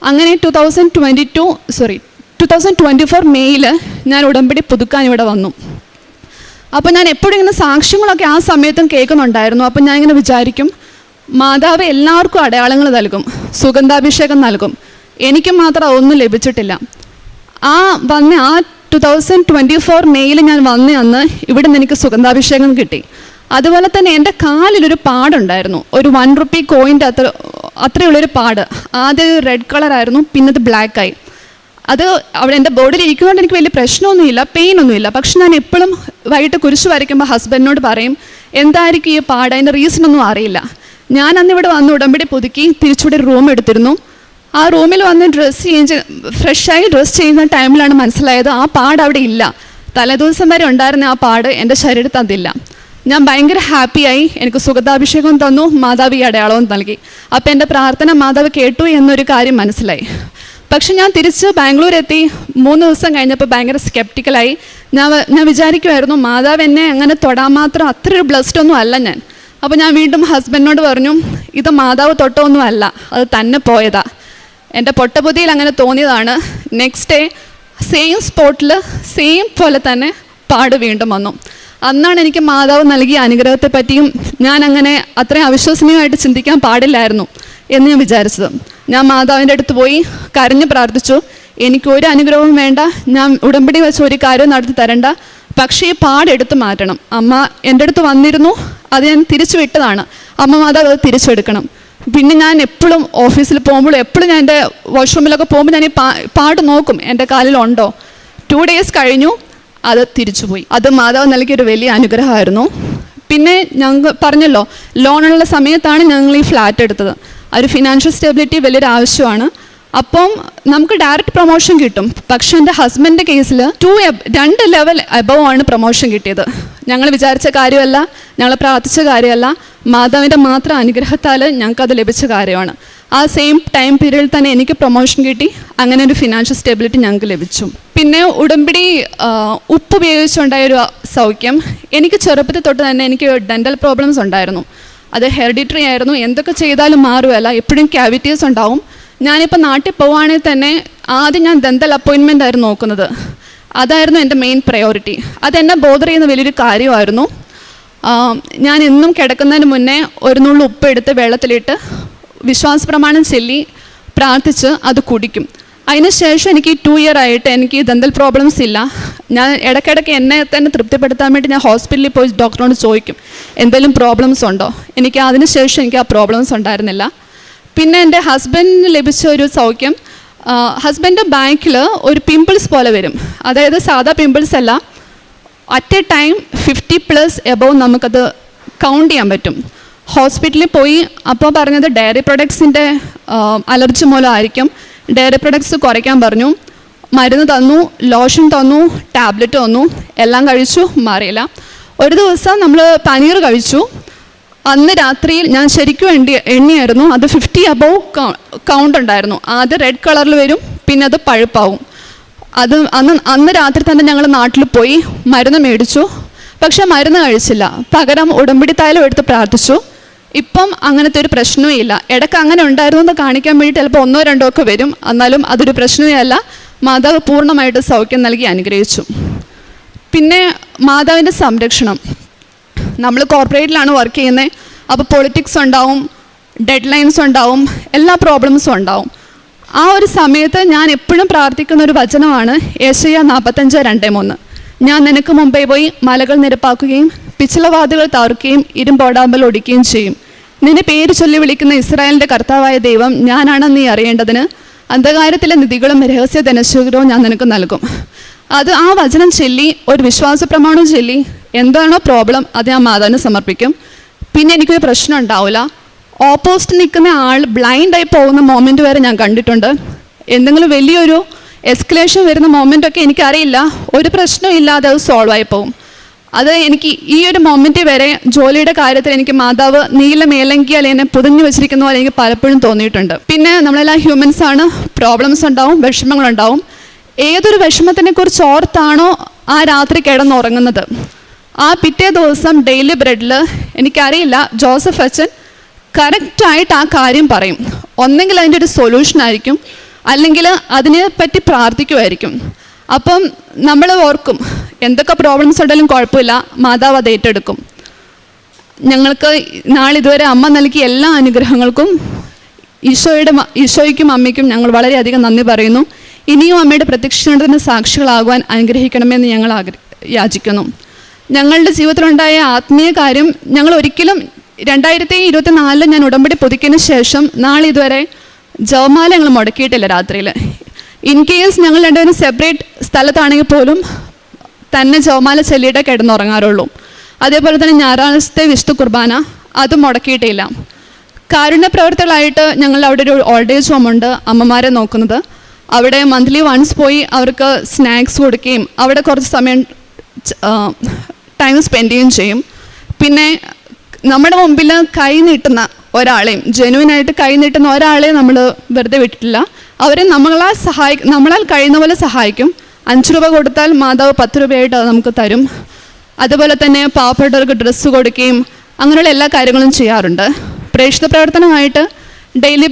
അങ്ങനെ 2024 മെയ്യിൽ ഞാൻ ഉടമ്പടി പുതുക്കാൻ ഇവിടെ വന്നു. അപ്പോൾ ഞാൻ എപ്പോഴും ഇങ്ങനെ സാക്ഷ്യങ്ങളൊക്കെ ആ സമയത്തും കേൾക്കുന്നുണ്ടായിരുന്നു. അപ്പം ഞാൻ ഇങ്ങനെ വിചാരിക്കും, മാതാവ് എല്ലാവർക്കും അടയാളങ്ങൾ നൽകും, സുഗന്ധാഭിഷേകം നൽകും, എനിക്ക് മാത്രം ഒന്നും ലഭിച്ചിട്ടില്ല. ആ 2024 മെയ്യിൽ ഞാൻ വന്ന അന്ന് ഇവിടെ നിന്ന് എനിക്ക് സുഗന്ധാഭിഷേകം കിട്ടി. അതുപോലെ തന്നെ എൻ്റെ കാലിലൊരു പാടുണ്ടായിരുന്നു, ഒരു 1 rupee കോയിൻ്റെ അത്രയുള്ളൊരു പാട്. ആദ്യം റെഡ് കളറായിരുന്നു, പിന്നെ അത് ബ്ലാക്കായി. അത് അവിടെ എൻ്റെ ബോഡിയിൽ ഇരിക്കുന്നതുകൊണ്ട് എനിക്ക് വലിയ പ്രശ്നമൊന്നുമില്ല, പെയിനൊന്നുമില്ല. പക്ഷെ ഞാൻ എപ്പോഴും വൈകിട്ട് കുരിശ് വരയ്ക്കുമ്പോൾ ഹസ്ബൻഡിനോട് പറയും, എന്തായിരിക്കും ഈ പാട്, അതിൻ്റെ റീസണൊന്നും അറിയില്ല. ഞാൻ അന്നിവിടെ വന്ന് ഉടമ്പടി പുതുക്കി തിരിച്ചുകൂടി റൂം എടുത്തിരുന്നു. ആ റൂമിൽ വന്ന് ഫ്രഷായി ഡ്രസ്സ് ചെയ്യുന്ന ടൈമിലാണ് മനസ്സിലായത് ആ പാട് അവിടെ ഇല്ല. തലേദിവസം വരെ ഉണ്ടായിരുന്ന ആ പാട് എൻ്റെ ശരീരത്തിൽ അതില്ല. ഞാൻ ഭയങ്കര ഹാപ്പിയായി. എനിക്ക് സുഗന്ധാഭിഷേകം തന്നു, മാതാവ് ഈ അടയാളവും നൽകി. അപ്പം എൻ്റെ പ്രാർത്ഥന മാതാവ് കേട്ടു എന്നൊരു കാര്യം മനസ്സിലായി. പക്ഷെ ഞാൻ തിരിച്ച് ബാംഗ്ലൂർ എത്തി 3 ദിവസം കഴിഞ്ഞപ്പോൾ ഭയങ്കര സ്കെപ്റ്റിക്കലായി. ഞാൻ വിചാരിക്കുമായിരുന്നു, മാതാവ് എന്നെ അങ്ങനെ തൊടാൻ മാത്രം അത്ര ഒരു ബ്ലെസ്ഡ് ഒന്നും അല്ല ഞാൻ. അപ്പോൾ ഞാൻ വീണ്ടും ഹസ്ബൻഡിനോട് പറഞ്ഞു, ഇത് മാതാവ് തൊട്ടൊന്നും അല്ല, അത് തന്നെ പോയതാ. എൻ്റെ പൊട്ടബുദ്ധിയിൽ അങ്ങനെ തോന്നിയതാണ്. നെക്സ്റ്റ് ഡേ സെയിം സ്പോട്ടിൽ സെയിം പോലെ തന്നെ പാട് വീണ്ടും വന്നു. അന്നാണ് എനിക്ക് മാതാവ് നൽകിയ അനുഗ്രഹത്തെ പറ്റിയും ഞാൻ അങ്ങനെ അത്രയും അവിശ്വസനീയമായിട്ട് ചിന്തിക്കാൻ പാടില്ലായിരുന്നു എന്ന് ഞാൻ വിചാരിച്ചത്. ഞാൻ മാതാവിൻ്റെ അടുത്ത് പോയി കരഞ്ഞു പ്രാർത്ഥിച്ചു, എനിക്കൊരു അനുഗ്രഹവും വേണ്ട, ഞാൻ ഉടമ്പടി വെച്ച് ഒരു കാര്യവും നടത്തി തരണ്ട, പക്ഷേ ഈ പാടെടുത്ത് മാറ്റണം. അമ്മ എൻ്റെ അടുത്ത് വന്നിരുന്നു, അത് ഞാൻ തിരിച്ചു വിട്ടതാണ്. അമ്മ മാതാവ് അത് തിരിച്ചെടുക്കണം. പിന്നെ ഞാൻ എപ്പോഴും ഓഫീസിൽ പോകുമ്പോൾ എപ്പോഴും ഞാൻ എൻ്റെ വാഷ്റൂമിലൊക്കെ പോകുമ്പോൾ ഞാൻ ഈ പാട് നോക്കും, എൻ്റെ കാലിലുണ്ടോ. 2 days കഴിഞ്ഞു, അത് തിരിച്ചുപോയി. അത് മാതാവ് നൽകിയൊരു വലിയ അനുഗ്രഹമായിരുന്നു. പിന്നെ ഞങ്ങൾ പറഞ്ഞല്ലോ, ലോണുള്ള സമയത്താണ് ഞങ്ങൾ ഈ ഫ്ലാറ്റ് എടുത്തത്. ഒരു ഫിനാൻഷ്യൽ സ്റ്റെബിലിറ്റി വലിയൊരു ആവശ്യമാണ്. അപ്പം നമുക്ക് ഡയറക്റ്റ് പ്രൊമോഷൻ കിട്ടും. പക്ഷേ എൻ്റെ ഹസ്ബൻഡിൻ്റെ കേസിൽ 2 level അബവ് ആണ് പ്രൊമോഷൻ കിട്ടിയത്. ഞങ്ങൾ വിചാരിച്ച കാര്യമല്ല, ഞങ്ങൾ പ്രാർത്ഥിച്ച കാര്യമല്ല, മാതാവിൻ്റെ മാത്രം അനുഗ്രഹത്താൽ ഞങ്ങൾക്കത് ലഭിച്ച കാര്യമാണ്. ആ സെയിം ടൈം പീരീഡിൽ തന്നെ എനിക്ക് പ്രൊമോഷൻ കിട്ടി. അങ്ങനെ ഒരു ഫിനാൻഷ്യൽ സ്റ്റെബിലിറ്റി ഞങ്ങൾക്ക് ലഭിച്ചു. പിന്നെ ഉടമ്പടി ഉപ്പ് ഉപയോഗിച്ചുണ്ടായൊരു സൗഖ്യം. എനിക്ക് ചെറുപ്പത്തിൽ തൊട്ട് തന്നെ എനിക്ക് ഡെൻ്റൽ പ്രോബ്ലംസ് ഉണ്ടായിരുന്നു. അത് ഹെറിഡിറ്ററി ആയിരുന്നു. എന്തൊക്കെ ചെയ്താലും മാറുമല്ല, എപ്പോഴും ക്യാവിറ്റീസ് ഉണ്ടാവും. ഞാനിപ്പോൾ നാട്ടിൽ പോവുകയാണെങ്കിൽ തന്നെ ആദ്യം ഞാൻ ദന്തൽ അപ്പോയിൻമെൻ്റ് ആയിരുന്നു നോക്കുന്നത്. അതായിരുന്നു എൻ്റെ മെയിൻ പ്രയോറിറ്റി. അതെന്നെ ബോധർ ചെയ്യുന്ന വലിയൊരു കാര്യമായിരുന്നു. ഞാൻ എന്നും കിടക്കുന്നതിന് മുന്നേ ഒരു നുള്ളു ഉപ്പ് എടുത്ത് വെള്ളത്തിലിട്ട് വിശ്വാസപ്രമാണം ചൊല്ലി പ്രാർത്ഥിച്ച് അത് കുടിക്കും. അതിനുശേഷം എനിക്ക് 2 ഇയർ ആയിട്ട് എനിക്ക് ദന്തൽ പ്രോബ്ലംസ് ഇല്ല. ഞാൻ ഇടയ്ക്കിടയ്ക്ക് എന്നെ തന്നെ തൃപ്തിപ്പെടുത്താൻ വേണ്ടി ഞാൻ ഹോസ്പിറ്റലിൽ പോയി ഡോക്ടറോട് ചോദിക്കും എന്തെങ്കിലും പ്രോബ്ലംസ് ഉണ്ടോ. എനിക്ക് അതിനുശേഷം എനിക്ക് ആ പ്രോബ്ലംസ് ഉണ്ടായിരുന്നില്ല. പിന്നെ എൻ്റെ ഹസ്ബൻഡിന് ലഭിച്ച ഒരു സൗഖ്യം, ഹസ്ബൻഡിൻ്റെ ബാക്കിൽ ഒരു പിമ്പിൾസ് പോലെ വരും. അതായത് സാധാ പിമ്പിൾസ് അല്ല, അറ്റ് എ ടൈം 50+ എബവ് നമുക്കത് കൗണ്ട് ചെയ്യാൻ പറ്റും. ഹോസ്പിറ്റലിൽ പോയി അപ്പോൾ പറഞ്ഞത് ഡയറി പ്രൊഡക്ട്സിൻ്റെ അലർജി മൂലമായിരിക്കും. ഡയറി പ്രൊഡക്ട്സ് കുറയ്ക്കാൻ പറഞ്ഞു. മരുന്ന് തന്നു, ലോഷൻ തന്നു, ടാബ്ലറ്റ് തന്നു, എല്ലാം കഴിച്ചു, മാറിയില്ല. ഒരു ദിവസം നമ്മൾ പനീർ കഴിച്ചു. അന്ന് രാത്രിയിൽ ഞാൻ ശരിക്കും എണ്ണിയായിരുന്നു, അത് 50 അബവ് കൗണ്ട് ഉണ്ടായിരുന്നു. ആദ്യം റെഡ് കളറിൽ വരും, പിന്നെ അത് പഴുപ്പാവും. അത് അന്ന് രാത്രി തന്നെ ഞങ്ങൾ നാട്ടിൽ പോയി മരുന്ന് മേടിച്ചു. പക്ഷെ മരുന്ന് കഴിച്ചില്ല, പകരം ഉടമ്പടി തൈലം എടുത്ത് പ്രാർത്ഥിച്ചു. ഇപ്പം അങ്ങനത്തെ ഒരു പ്രശ്നമേ ഇല്ല. ഇടയ്ക്ക് അങ്ങനെ ഉണ്ടായിരുന്നു എന്ന് കാണിക്കാൻ വേണ്ടി ചിലപ്പോൾ 1 or 2 ഒക്കെ വരും, എന്നാലും അതൊരു പ്രശ്നമേ അല്ല. മാതാവ് പൂർണ്ണമായിട്ട് സൗഖ്യം നൽകി അനുഗ്രഹിച്ചു. പിന്നെ മാതാവിൻ്റെ സംരക്ഷണം, നമ്മൾ കോർപ്പറേറ്റിലാണ് വർക്ക് ചെയ്യുന്നത്. അപ്പോൾ പൊളിറ്റിക്സ് ഉണ്ടാവും, ഡെഡ് ലൈൻസ് ഉണ്ടാവും, എല്ലാ പ്രോബ്ലംസും ഉണ്ടാവും. ആ ഒരു സമയത്ത് ഞാൻ എപ്പോഴും പ്രാർത്ഥിക്കുന്ന ഒരു വചനമാണ് യെശയ്യാ 45:2-3. ഞാൻ നിനക്ക് മുമ്പേ പോയി മലകൾ നിരപ്പാക്കുകയും പിച്ചളവാതികൾ തകർക്കുകയും ഇരുമ്പോടാമ്പൽ ഒടിക്കുകയും ചെയ്യും. നിന്നെ പേര് ചൊല്ലി വിളിക്കുന്ന ഇസ്രായേലിൻ്റെ കർത്താവായ ദൈവം ഞാനാണെന്ന് നീ അറിയേണ്ടതിന് അന്ധകാരത്തിലെ നിധികളും രഹസ്യ ധനശേഖരവും ഞാൻ നിനക്ക് നൽകും. അത് ആ വചനം ചൊല്ലി ഒരു വിശ്വാസ പ്രമാണം ചൊല്ലി എന്താണോ പ്രോബ്ലം അത് ഞാൻ മാതാവിന് സമർപ്പിക്കും. പിന്നെ എനിക്കൊരു പ്രശ്നം ഉണ്ടാവില്ല. ഓപ്പോസിറ്റ് നിൽക്കുന്ന ആൾ ബ്ലൈൻഡായി പോകുന്ന മൊമെൻ്റ് വരെ ഞാൻ കണ്ടിട്ടുണ്ട്. എന്തെങ്കിലും വലിയൊരു എസ്കലേഷൻ വരുന്ന മൊമെൻ്റൊക്കെ എനിക്കറിയില്ല, ഒരു പ്രശ്നം ഇല്ലാതെ അത് സോൾവ് ആയി പോകും. അത് എനിക്ക് ഈ ഒരു മൊമെൻ്റ് വരെ ജോലിയുടെ കാര്യത്തിൽ എനിക്ക് മാതാവ് നീല മേലങ്കിയാൽ എന്നെ പുതഞ്ഞു വെച്ചിരിക്കുന്ന പോലെ എനിക്ക് പലപ്പോഴും തോന്നിയിട്ടുണ്ട്. പിന്നെ നമ്മളെല്ലാം ഹ്യൂമൻസാണ്, പ്രോബ്ലംസ് ഉണ്ടാവും, വിഷമങ്ങളുണ്ടാവും. ഏതൊരു വിഷമത്തിനെ കുറിച്ച് ഓർത്താണോ ആ രാത്രി കിടന്നുറങ്ങുന്നത്, ആ പിറ്റേ ദിവസം ഡെയിലി ബ്രെഡിൽ എനിക്കറിയില്ല ജോസഫ് അച്ഛൻ കറക്റ്റായിട്ട് ആ കാര്യം പറയും. ഒന്നെങ്കിൽ അതിൻ്റെ ഒരു സൊല്യൂഷനായിരിക്കും, അല്ലെങ്കിൽ അതിനെപ്പറ്റി പ്രാർത്ഥിക്കുമായിരിക്കും. അപ്പം നമ്മൾ ഓർക്കും എന്തൊക്കെ പ്രോബ്ലംസ് ഉണ്ടെങ്കിലും കുഴപ്പമില്ല, മാതാവ് അത് ഏറ്റെടുക്കും. ഞങ്ങൾക്ക് നാളിതുവരെ അമ്മ നൽകിയ എല്ലാ അനുഗ്രഹങ്ങൾക്കും ഈശോയ്ക്കും അമ്മയ്ക്കും ഞങ്ങൾ വളരെയധികം നന്ദി പറയുന്നു. ഇനിയും അമ്മയുടെ പ്രത്യക്ഷത്തിന് സാക്ഷികളാകുവാൻ അനുഗ്രഹിക്കണമെന്ന് ഞങ്ങൾ യാചിക്കുന്നു. ഞങ്ങളുടെ ജീവിതത്തിലുണ്ടായ ആത്മീയ കാര്യം ഞങ്ങൾ ഒരിക്കലും 2024 ഞാൻ ഉടമ്പടി പുതുക്കിയതിന് ശേഷം നാളിതുവരെ ജപമാല ഞങ്ങൾ മുടക്കിയിട്ടില്ല. രാത്രിയിൽ ഇൻ കേസ് ഞങ്ങൾ രണ്ടുപേരും സെപ്പറേറ്റ് സ്ഥലത്താണെങ്കിൽ പോലും തന്നെ ജപമാല ചൊല്ലിയിട്ടേ കിടന്നുറങ്ങാറുള്ളൂ. അതേപോലെ തന്നെ ഞായറാഴ്ചത്തെ വിശുദ്ധ കുർബാന അതും മുടക്കിയിട്ടില്ല. കാരുണ്യ പ്രവർത്തകളായിട്ട് ഞങ്ങൾ അവിടെ ഒരു ഓൾഡ് ഏജ് ഹോമുണ്ട് അമ്മമാരെ നോക്കുന്നത്. അവിടെ മന്ത്ലി വൺസ് പോയി അവർക്ക് സ്നാക്സ് കൊടുക്കുകയും അവിടെ കുറച്ച് സമയം ടൈം സ്പെൻഡ് ചെയ്യുകയും ചെയ്യും. പിന്നെ നമ്മുടെ മുമ്പിൽ കൈ നീട്ടുന്ന ഒരാളെയും, ജെനുവിനായിട്ട് കൈ നീട്ടുന്ന ഒരാളെയും നമ്മൾ വെറുതെ വിട്ടിട്ടില്ല. അവരെ നമ്മളാൽ കഴിയുന്ന പോലെ സഹായിക്കും. 5 രൂപ കൊടുത്താൽ മാതാവ് 10 രൂപയായിട്ട് അത് നമുക്ക് തരും. അതുപോലെ തന്നെ പാവപ്പെട്ടവർക്ക് ഡ്രസ്സ് കൊടുക്കുകയും അങ്ങനെയുള്ള എല്ലാ കാര്യങ്ങളും ചെയ്യാറുണ്ട്. പ്രേക്ഷിത പ്രവർത്തനമായിട്ട് ഡെയിലി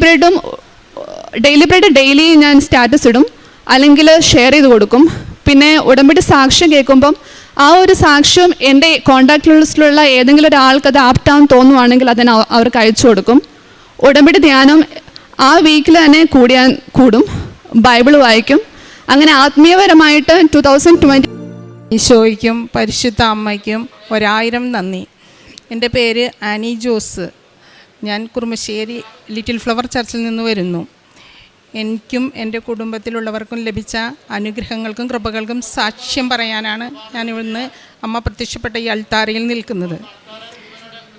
ബ്രെഡ് ഡെയിലി ഞാൻ സ്റ്റാറ്റസ് ഇടും, അല്ലെങ്കിൽ ഷെയർ ചെയ്ത് കൊടുക്കും. പിന്നെ ഉടമ്പടി സാക്ഷ്യം കേൾക്കുമ്പം ആ ഒരു സാക്ഷ്യം എൻ്റെ കോൺടാക്ട് ലിസ്റ്റിലുള്ള ഏതെങ്കിലും ഒരാൾക്ക് അത് ആപ്റ്റാന്ന് തോന്നുവാണെങ്കിൽ അതിന് അവർക്ക് അയച്ചു കൊടുക്കും. ഉടമ്പടി ധ്യാനം ആ വീക്കിൽ തന്നെ കൂടും, ബൈബിൾ വായിക്കും. അങ്ങനെ ആത്മീയപരമായിട്ട് 2020 ഈശോയ്ക്കും പരിശുദ്ധ അമ്മയ്ക്കും 1000 നന്ദി. എൻ്റെ പേര് ആനി ജോസ്. ഞാൻ കുറുമശ്ശേരി ലിറ്റിൽ ഫ്ലവർ ചർച്ചിൽ നിന്ന് വരുന്നു. എനിക്കും എൻ്റെ കുടുംബത്തിലുള്ളവർക്കും ലഭിച്ച അനുഗ്രഹങ്ങൾക്കും കൃപകൾക്കും സാക്ഷ്യം പറയാനാണ് ഞാനിവിടുന്ന് അമ്മ പ്രത്യക്ഷപ്പെട്ട ഈ അൾത്താരയിൽ നിൽക്കുന്നത്.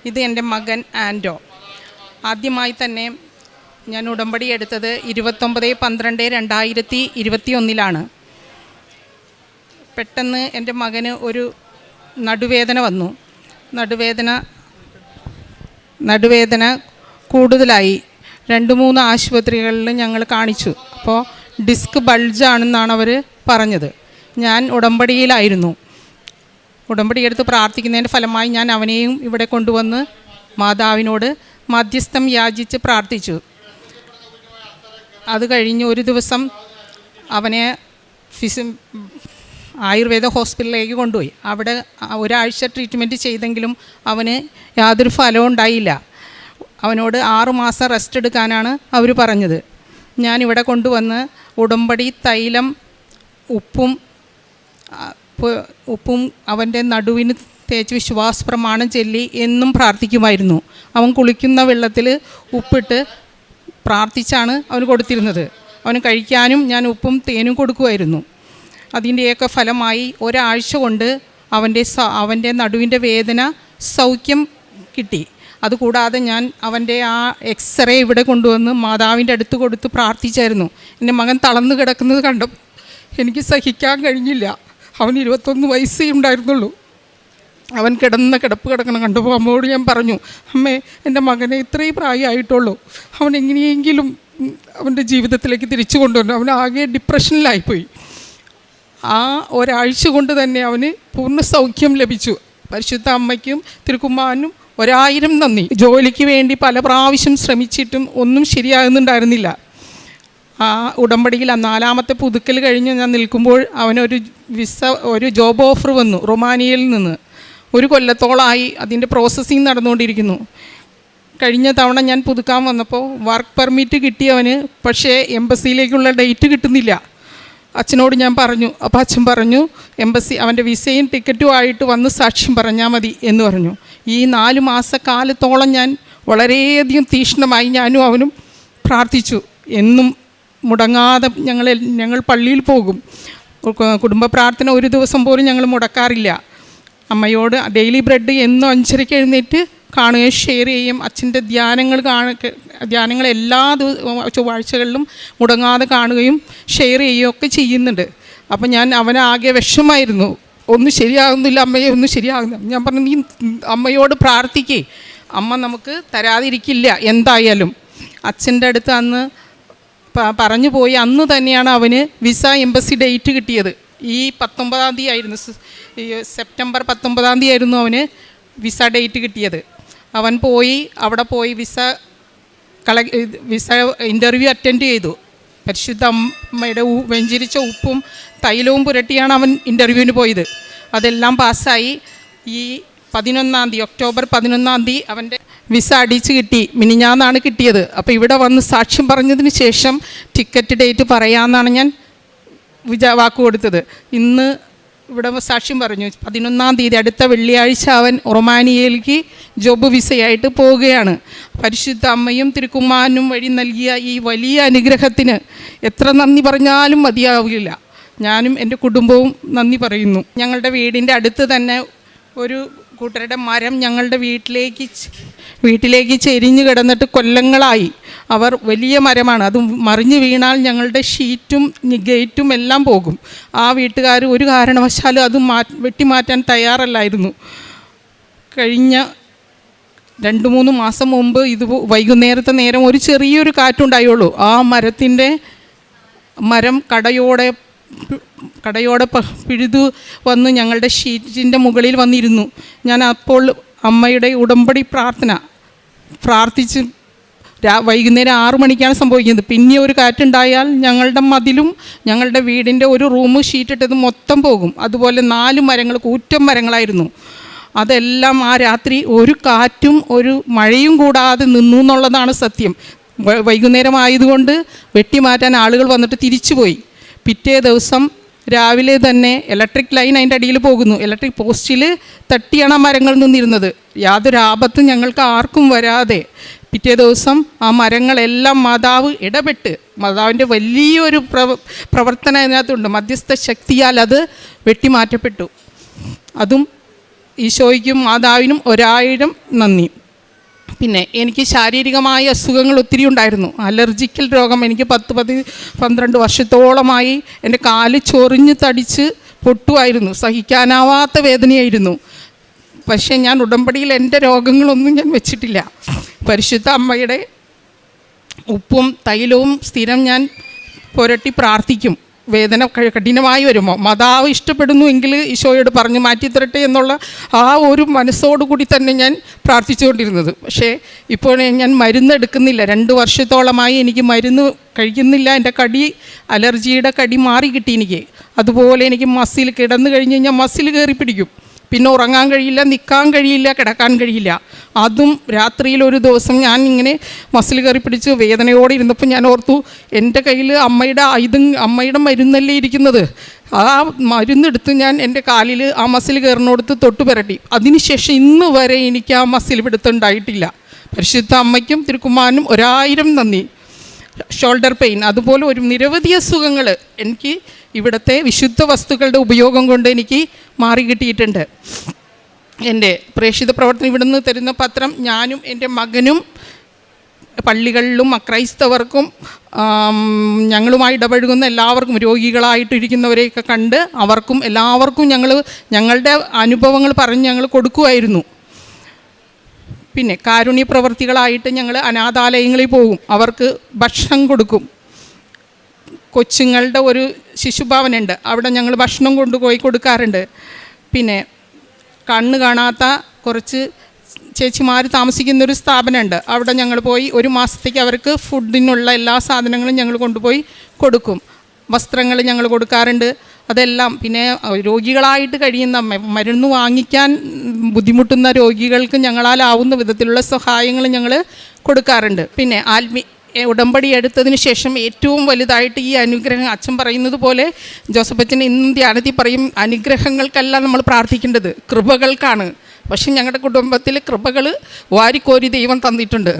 ഇത് എൻ്റെ മകൻ ആൻഡോ. ആദ്യമായി തന്നെ ഞാൻ ഉടമ്പടി എടുത്തത് 29/12/2021 പെട്ടെന്ന് എൻ്റെ മകന് ഒരു നടുവേദന വന്നു. നടുവേദന കൂടുതലായി. 2-3 ആശുപത്രികളിൽ ഞങ്ങൾ കാണിച്ചു. അപ്പോൾ ഡിസ്ക് ബൾജാണെന്നാണ് അവർ പറഞ്ഞത്. ഞാൻ ഉടമ്പടിയിലായിരുന്നു. ഉടമ്പടി എടുത്ത് പ്രാർത്ഥിക്കുന്നതിൻ്റെ ഫലമായി ഞാൻ അവനെയും ഇവിടെ കൊണ്ടുവന്ന് മാതാവിനോട് മധ്യസ്ഥം യാചിച്ച് പ്രാർത്ഥിച്ചു. അത് കഴിഞ്ഞ് ഒരു ദിവസം അവനെ ആയുർവേദ ഹോസ്പിറ്റലിലേക്ക് കൊണ്ടുപോയി. അവിടെ ഒരാഴ്ച ട്രീറ്റ്മെൻറ്റ് ചെയ്തെങ്കിലും അവന് യാതൊരു ഫലവും ഉണ്ടായില്ല. അവനോട് 6 മാസം റെസ്റ്റ് എടുക്കാനാണ് അവർ പറഞ്ഞത്. ഞാനിവിടെ കൊണ്ടുവന്ന് ഉടമ്പടി തൈലം ഉപ്പും അവൻ്റെ നടുവിന് തേച്ച് വിശ്വാസ പ്രമാണം ചൊല്ലി എന്നും പ്രാർത്ഥിക്കുമായിരുന്നു. അവൻ കുളിക്കുന്ന വെള്ളത്തിൽ ഉപ്പിട്ട് പ്രാർത്ഥിച്ചാണ് അവന് കൊടുത്തിരുന്നത്. അവന് കഴിക്കാനും ഞാൻ ഉപ്പും തേനും കൊടുക്കുമായിരുന്നു. അതിൻ്റെയൊക്കെ ഫലമായി ഒരാഴ്ച കൊണ്ട് അവൻ്റെ നടുവിൻ്റെ വേദന സൗഖ്യം കിട്ടി. അതുകൂടാതെ ഞാൻ അവൻ്റെ ആ എക്സ്റേ ഇവിടെ കൊണ്ടുവന്ന് മാതാവിൻ്റെ അടുത്ത് കൊടുത്ത് പ്രാർത്ഥിച്ചായിരുന്നു. എൻ്റെ മകൻ തളർന്നു കിടക്കുന്നത് കണ്ടപ്പോൾ എനിക്ക് സഹിക്കാൻ കഴിഞ്ഞില്ല. അവന് 21 വയസ്സേ ഉണ്ടായിരുന്നുള്ളൂ. അവൻ കിടക്കണം കണ്ടപ്പോൾ അമ്മയോട് ഞാൻ പറഞ്ഞു, അമ്മേ, എൻ്റെ മകനെ ഇത്രയും പ്രായമായിട്ടുള്ളൂ, അവൻ എങ്ങനെയെങ്കിലും അവൻ്റെ ജീവിതത്തിലേക്ക് തിരിച്ചു കൊണ്ടുവന്നു. അവൻ ആകെ ഡിപ്രഷനിലായിപ്പോയി. ആ ഒരാഴ്ച കൊണ്ട് തന്നെ അവന് പൂർണ്ണ സൗഖ്യം ലഭിച്ചു. പരിശുദ്ധ അമ്മയ്ക്കും തിരുക്കുമാരനും 1000 നന്ദി. ജോലിക്ക് വേണ്ടി പല പ്രാവശ്യം ശ്രമിച്ചിട്ടും ഒന്നും ശരിയാകുന്നുണ്ടായിരുന്നില്ല. ആ ഉടമ്പടിയിൽ 4ാമത്തെ പുതുക്കൽ കഴിഞ്ഞ് ഞാൻ നിൽക്കുമ്പോൾ ഒരു ജോബ് ഓഫർ വന്നു റൊമാനിയയിൽ നിന്ന്. 1 കൊല്ലത്തോളമായി അതിൻ്റെ പ്രോസസ്സിങ് നടന്നുകൊണ്ടിരിക്കുന്നു. കഴിഞ്ഞ തവണ ഞാൻ പുതുക്കാൻ വന്നപ്പോൾ വർക്ക് പെർമിറ്റ് കിട്ടിയവന് പക്ഷേ എംബസിയിലേക്കുള്ള ഡേറ്റ് കിട്ടുന്നില്ല. അച്ഛനോട് ഞാൻ പറഞ്ഞു. അപ്പോൾ അച്ഛൻ പറഞ്ഞു, എംബസി അവൻ്റെ വിസയും ടിക്കറ്റും ആയിട്ട് വന്ന് സാക്ഷ്യം പറഞ്ഞാൽ മതി എന്ന് പറഞ്ഞു. ഈ 4 മാസക്കാലത്തോളം ഞാൻ വളരെയധികം തീക്ഷ്ണമായി ഞാനും അവനും പ്രാർത്ഥിച്ചു. എന്നും മുടങ്ങാതെ ഞങ്ങൾ പള്ളിയിൽ പോകും. കുടുംബ പ്രാർത്ഥന ഒരു ദിവസം പോലും ഞങ്ങൾ മുടക്കാറില്ല. അമ്മയോട് ഡെയിലി ബ്രെഡ് എന്നും 5:30 എഴുന്നേറ്റ് കാണുകയും ഷെയർ ചെയ്യും. അച്ഛൻ്റെ ധ്യാനങ്ങൾ എല്ലാ ചൊവ്വാഴ്ചകളിലും മുടങ്ങാതെ കാണുകയും ഷെയർ ചെയ്യുകയും ഒക്കെ ചെയ്യുന്നുണ്ട്. അപ്പം അവനാകെ വിഷമായിരുന്നു. ഒന്നും ശരിയാകുന്നില്ല അമ്മയെ, ഒന്നും ശരിയാകുന്നില്ല. ഞാൻ പറഞ്ഞു, നീ അമ്മയോട് പ്രാർത്ഥിക്കേ, അമ്മ നമുക്ക് തരാതിരിക്കില്ല എന്തായാലും. അച്ഛൻ്റെ അടുത്ത് അന്ന് പറഞ്ഞു പോയി. അന്ന് തന്നെയാണ് അവന് വിസ എംബസി ഡേറ്റ് കിട്ടിയത്. ഈ 19-ാം തീയതി ആയിരുന്നു, സെപ്റ്റംബർ 19-ാം തീയതി ആയിരുന്നു അവന് വിസ ഡേറ്റ് കിട്ടിയത്. അവൻ അവിടെ പോയി വിസ ഇൻ്റർവ്യൂ അറ്റൻഡ് ചെയ്തു. പരിശുദ്ധ അമ്മയുടെ വെഞ്ചരിച്ച ഉപ്പും തൈലവും പുരട്ടിയാണ് അവൻ ഇൻ്റർവ്യൂവിന് പോയത്. അതെല്ലാം പാസ്സായി. ഈ 11-ാം തീയതി, ഒക്ടോബർ 11-ാം തീയതി അവൻ്റെ വിസ അടിച്ച് കിട്ടി. മിനിഞ്ഞാന്നാണ് കിട്ടിയത്. അപ്പോൾ ഇവിടെ വന്ന് സാക്ഷ്യം പറഞ്ഞതിന് ശേഷം ടിക്കറ്റ് ഡേറ്റ് പറയാമെന്നാണ് ഞാൻ വാക്ക് കൊടുത്തത്. ഇന്ന് ഇവിടെ സാക്ഷ്യം പറഞ്ഞു. 11-ാം തീയതി അടുത്ത വെള്ളിയാഴ്ച അവൻ റൊമാനിയയിലേക്ക് ജോബ് വിസയായിട്ട് പോവുകയാണ്. പരിശുദ്ധ അമ്മയും തിരുക്കുമാരനും വഴി നൽകിയ ഈ വലിയ അനുഗ്രഹത്തിന് എത്ര നന്ദി പറഞ്ഞാലും മതിയാവില്ല. ഞാനും എൻ്റെ കുടുംബവും നന്ദി പറയുന്നു. ഞങ്ങളുടെ വീടിൻ്റെ അടുത്ത് തന്നെ ഒരു കൂട്ടരുടെ മരം ഞങ്ങളുടെ വീട്ടിലേക്ക് ചെരിഞ്ഞു കിടന്നിട്ട് കൊല്ലങ്ങളായി. അവർ വലിയ മരമാണ്, അത് മറിഞ്ഞു വീണാൽ ഞങ്ങളുടെ ഷീറ്റും ഗേറ്റും എല്ലാം പോകും. ആ വീട്ടുകാർ ഒരു കാരണവശാലും അത് വെട്ടിമാറ്റാൻ തയ്യാറല്ലായിരുന്നു. കഴിഞ്ഞ 2-3 മാസം മുമ്പ് വൈകുന്നേരത്തെ നേരം ഒരു ചെറിയൊരു കാറ്റുണ്ടായുള്ളൂ. ആ മരം കടയോടെ പിഴുതു വന്ന് ഞങ്ങളുടെ ഷീറ്റിൻ്റെ മുകളിൽ വന്നിരുന്നു. ഞാൻ അപ്പോൾ അമ്മയുടെ ഉടമ്പടി പ്രാർത്ഥിച്ച് വൈകുന്നേരം 6 മണിക്കാണ് സംഭവിക്കുന്നത്. പിന്നെ ഒരു കാറ്റുണ്ടായാൽ ഞങ്ങളുടെ മതിലും ഞങ്ങളുടെ വീടിൻ്റെ ഒരു റൂം ഷീറ്റിട്ടത് മൊത്തം പോകും. അതുപോലെ 4 മരങ്ങൾ കൂറ്റൻ മരങ്ങളായിരുന്നു. അതെല്ലാം ആ രാത്രി ഒരു കാറ്റും ഒരു മഴയും കൂടാതെ നിന്നു എന്നുള്ളതാണ് സത്യം. വൈകുന്നേരം ആയതുകൊണ്ട് വെട്ടിമാറ്റാൻ ആളുകൾ വന്നിട്ട് തിരിച്ചുപോയി. പിറ്റേ ദിവസം രാവിലെ തന്നെ ഇലക്ട്രിക് ലൈൻ അതിൻ്റെ അടിയിൽ പോകുന്നു. ഇലക്ട്രിക് പോസ്റ്റിൽ തട്ടിയാണ് മരങ്ങൾ നിന്നിരുന്നത്. യാതൊരു ആപത്തും ഞങ്ങൾക്ക് ആർക്കും വരാതെ പിറ്റേ ദിവസം ആ മരങ്ങളെല്ലാം മാതാവ് ഇടപെട്ട്, മാതാവിൻ്റെ വലിയൊരു പ്രവർത്തനം അതിനകത്തുണ്ട്. മധ്യസ്ഥ ശക്തിയാൽ അത് വെട്ടിമാറ്റപ്പെട്ടു. അതും ഈശോയ്ക്കും മാതാവിനും 1000 നന്ദി. പിന്നെ എനിക്ക് ശാരീരികമായ അസുഖങ്ങൾ ഒത്തിരി ഉണ്ടായിരുന്നു. അലർജിക്കൽ രോഗം എനിക്ക് 10-12 വർഷത്തോളമായി. എൻ്റെ കാല് ചൊറിഞ്ഞ് തടിച്ച് പൊട്ടുമായിരുന്നു. സഹിക്കാനാവാത്ത വേദനയായിരുന്നു. പക്ഷേ ഞാൻ ഉടമ്പടിയിൽ എൻ്റെ രോഗങ്ങളൊന്നും ഞാൻ വെച്ചിട്ടില്ല. പരിശുദ്ധ അമ്മയുടെ ഉപ്പും തൈലവും സ്ഥിരം ഞാൻ പുരട്ടി പ്രാർത്ഥിക്കും. വേദന കഠിനമായി വരുമ്പോൾ മാതാവ് ഇഷ്ടപ്പെടുന്നു എങ്കിൽ ഈശോയോട് പറഞ്ഞ് മാറ്റിത്തരട്ടെ എന്നുള്ള ആ ഒരു മനസ്സോടുകൂടി തന്നെ ഞാൻ പ്രാർത്ഥിച്ചുകൊണ്ടിരുന്നത്. പക്ഷേ ഇപ്പോൾ ഞാൻ മരുന്ന് എടുക്കുന്നില്ല. 2 വർഷത്തോളമായി എനിക്ക് മരുന്ന് കഴിക്കുന്നില്ല. എൻ്റെ അലർജിയുടെ കടി മാറി കിട്ടി എനിക്ക്. അതുപോലെ എനിക്ക് മസിൽ കിടന്നു കഴിഞ്ഞ് കഴിഞ്ഞാൽ മസിൽ കയറി പിടിക്കും. പിന്നെ ഉറങ്ങാൻ കഴിയില്ല, നിൽക്കാൻ കഴിയില്ല, കിടക്കാൻ കഴിയില്ല. അതും രാത്രിയിൽ ഒരു ദിവസം ഞാൻ ഇങ്ങനെ മസിൽ കയറി പിടിച്ച് വേദനയോടെ ഇരുന്നപ്പോൾ ഞാൻ ഓർത്തു, എൻ്റെ കയ്യിൽ അമ്മയുടെ മരുന്നല്ലേ ഇരിക്കുന്നത്. ആ മരുന്നെടുത്ത് ഞാൻ എൻ്റെ കാലിൽ ആ മസിൽ കയറിനോടുത്ത് തൊട്ട് പുരട്ടി. അതിനുശേഷം ഇന്ന് വരെ എനിക്ക് ആ മസിൽ പിടുത്തുണ്ടായിട്ടില്ല. പരിശുദ്ധ അമ്മയ്ക്കും തിരുക്കുമാരനും 1000 നന്ദി. ഷോൾഡർ പെയിൻ, അതുപോലെ ഒരു നിരവധി അസുഖങ്ങൾ എനിക്ക് ഇവിടുത്തെ വിശുദ്ധ വസ്തുക്കളുടെ ഉപയോഗം കൊണ്ട് എനിക്ക് മാറി കിട്ടിയിട്ടുണ്ട്. എൻ്റെ പ്രേക്ഷിത പ്രവർത്തനം ഇവിടുന്ന് തരുന്ന പത്രം ഞാനും എൻ്റെ മകനും പള്ളികളിലും അക്രൈസ്തവർക്കും ഞങ്ങളുമായി ഇടപഴകുന്ന എല്ലാവർക്കും, രോഗികളായിട്ടിരിക്കുന്നവരെയൊക്കെ കണ്ട് അവർക്കും എല്ലാവർക്കും ഞങ്ങളുടെ അനുഭവങ്ങൾ പറഞ്ഞ് ഞങ്ങൾ കൊടുക്കുമായിരുന്നു. പിന്നെ കാരുണ്യ പ്രവർത്തികളായിട്ട് ഞങ്ങൾ അനാഥാലയങ്ങളിൽ പോകും, അവർക്ക് ഭക്ഷണം കൊടുക്കും. കൊച്ചുങ്ങളുടെ ഒരു ശിശുഭവനുണ്ട്, അവിടെ ഞങ്ങൾ ഭക്ഷണം കൊണ്ടുപോയി കൊടുക്കാറുണ്ട്. പിന്നെ കണ്ണ് കാണാത്ത കുറച്ച് ചേച്ചിമാർ താമസിക്കുന്നൊരു സ്ഥാപനമുണ്ട്, അവിടെ ഞങ്ങൾ പോയി 1 മാസത്തേക്ക് അവർക്ക് ഫുഡിനുള്ള എല്ലാ സാധനങ്ങളും ഞങ്ങൾ കൊണ്ടുപോയി കൊടുക്കും. വസ്ത്രങ്ങൾ ഞങ്ങൾ കൊടുക്കാറുണ്ട്. അതെല്ലാം പിന്നെ രോഗികളായിട്ട് കഴിയുന്ന മരുന്ന് വാങ്ങിക്കാൻ ബുദ്ധിമുട്ടുന്ന രോഗികൾക്ക് ഞങ്ങളാലാവുന്ന വിധത്തിലുള്ള സഹായങ്ങൾ ഞങ്ങൾ കൊടുക്കാറുണ്ട്. പിന്നെ ഉടമ്പടി എടുത്തതിന് ശേഷം ഏറ്റവും വലുതായിട്ട് ഈ അനുഗ്രഹം, അച്ഛൻ പറയുന്നത് പോലെ ജോസഫ് അച്ഛൻ ഇന്നും ധ്യാനത്തിൽ പറയും, അനുഗ്രഹങ്ങൾക്കല്ല നമ്മൾ പ്രാർത്ഥിക്കേണ്ടത്, കൃപകൾക്കാണ്. പക്ഷെ ഞങ്ങളുടെ കുടുംബത്തിൽ കൃപകൾ വാരിക്കോരി ദൈവം തന്നിട്ടുണ്ട്.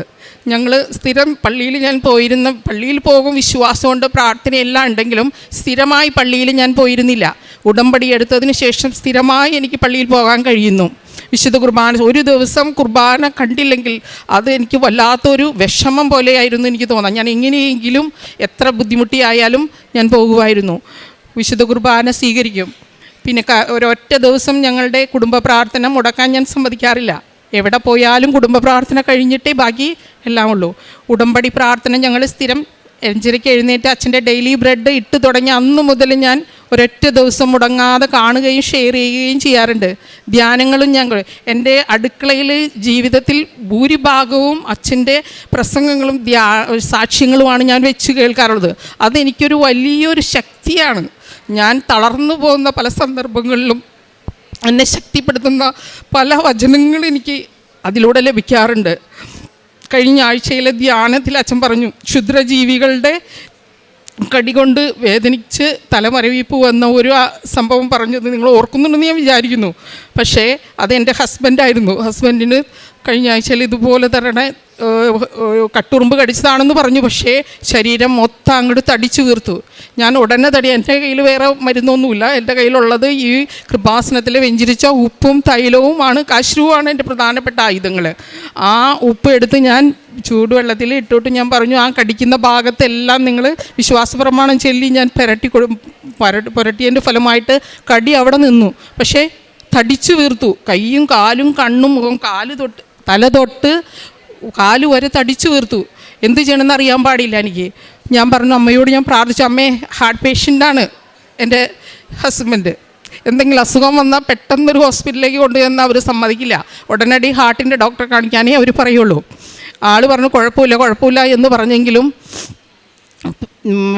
ഞങ്ങൾ സ്ഥിരം പള്ളിയിൽ പോകും, വിശ്വാസമുണ്ട്, പ്രാർത്ഥനയെല്ലാം ഉണ്ടെങ്കിലും സ്ഥിരമായി പള്ളിയിൽ ഞാൻ പോയിരുന്നില്ല. ഉടമ്പടി എടുത്തതിന് ശേഷം സ്ഥിരമായി എനിക്ക് പള്ളിയിൽ പോകാൻ കഴിയുന്നു. വിശുദ്ധ കുർബാന, ഒരു ദിവസം കുർബാന കണ്ടില്ലെങ്കിൽ അത് എനിക്ക് വല്ലാത്തൊരു വിഷമം പോലെയായിരുന്നു എനിക്ക് തോന്നാം. ഞാൻ എങ്ങനെയെങ്കിലും എത്ര ബുദ്ധിമുട്ടിയായാലും ഞാൻ പോകുമായിരുന്നു. വിശുദ്ധ കുർബാന സ്വീകരിക്കും. പിന്നെ ഒരൊറ്റ ദിവസം ഞങ്ങളുടെ കുടുംബ പ്രാർത്ഥന മുടക്കാൻ ഞാൻ സമ്മതിക്കാറില്ല. എവിടെ പോയാലും കുടുംബ പ്രാർത്ഥന കഴിഞ്ഞിട്ടേ ബാക്കി എല്ലാം ഉള്ളൂ. ഉടമ്പടി പ്രാർത്ഥന ഞങ്ങൾ സ്ഥിരം 5:30 എഴുന്നേറ്റ് അച്ഛൻ്റെ ഡെയിലി ബ്രെഡ് ഇട്ട് തുടങ്ങിയ അന്ന് മുതൽ ഞാൻ ഒരൊറ്റ ദിവസം മുടങ്ങാതെ കാണുകയും ഷെയർ ചെയ്യുകയും ചെയ്യാറുണ്ട്. ധ്യാനങ്ങളും എൻ്റെ അടുക്കളയിൽ ജീവിതത്തിൽ ഭൂരിഭാഗവും അച്ഛൻ്റെ പ്രസംഗങ്ങളും സാക്ഷ്യങ്ങളുമാണ് ഞാൻ വെച്ച് കേൾക്കാറുള്ളത്. അതെനിക്കൊരു വലിയൊരു ശക്തിയാണ്. ഞാൻ തളർന്നു പോകുന്ന പല സന്ദർഭങ്ങളിലും എന്നെ ശക്തിപ്പെടുത്തുന്ന പല വചനങ്ങളും എനിക്ക് അതിലൂടെ ലഭിക്കാറുണ്ട്. കഴിഞ്ഞ ആഴ്ചയിലെ ധ്യാനത്തിൽ അച്ഛൻ പറഞ്ഞു, ക്ഷുദ്രജീവികളുടെ കടികൊണ്ട് വേദനിച്ച് തലമരവിപ്പ് വന്ന ഒരു സംഭവം പറഞ്ഞത് നിങ്ങൾ ഓർക്കുന്നുണ്ടെന്ന് ഞാൻ വിചാരിക്കുന്നു. പക്ഷേ അതെൻ്റെ ഹസ്ബൻഡായിരുന്നു. ഹസ്ബൻഡിന് കഴിഞ്ഞ ആഴ്ചയിൽ ഇതുപോലെ തന്നെ കട്ടുറുമ്പ് കടിച്ചതാണെന്ന് പറഞ്ഞു. പക്ഷേ ശരീരം മൊത്തം അങ്ങോട്ട് തടിച്ചു വീർത്തു. ഞാൻ ഉടനെ എൻ്റെ കയ്യിൽ വേറെ മരുന്നൊന്നുമില്ല. എൻ്റെ കയ്യിലുള്ളത് ഈ കൃപാസനത്തിൽ വെഞ്ചിരിച്ച ഉപ്പും തൈലവുമാണ്, കാശ്രുവാണ് എൻ്റെ പ്രധാനപ്പെട്ട ആയുധങ്ങൾ. ആ ഉപ്പ് എടുത്ത് ഞാൻ ചൂടുവെള്ളത്തിൽ ഇട്ടിട്ട് ഞാൻ പറഞ്ഞു, ആ കടിക്കുന്ന ഭാഗത്തെല്ലാം നിങ്ങൾ വിശ്വാസപ്രമാണം ചൊല്ലി ഞാൻ പുരട്ടിയതിൻ്റെ ഫലമായിട്ട് കടി അവിടെ നിന്നു. പക്ഷേ തടിച്ചു വീർത്തു. കൈയും കാലും കണ്ണും മുഖം തല തൊട്ട് കാല് വരെ തടിച്ചു വീർത്തു. എന്ത് ചെയ്യണമെന്ന് അറിയാൻ പാടില്ല എനിക്ക്. ഞാൻ പറഞ്ഞു, അമ്മയോട് ഞാൻ പ്രാർത്ഥിച്ചു, അമ്മേ ഹാർട്ട് പേഷ്യൻ്റാണ് എൻ്റെ ഹസ്ബൻഡ്, എന്തെങ്കിലും അസുഖം വന്നാൽ പെട്ടെന്നൊരു ഹോസ്പിറ്റലിലേക്ക് കൊണ്ടുചെന്നാൽ അവർ സമ്മതിക്കില്ല. ഉടനടി ഹാർട്ടിൻ്റെ ഡോക്ടറെ കാണിക്കാനേ അവർ പറയുള്ളൂ. ആൾ പറഞ്ഞു കുഴപ്പമില്ല എന്ന് പറഞ്ഞെങ്കിലും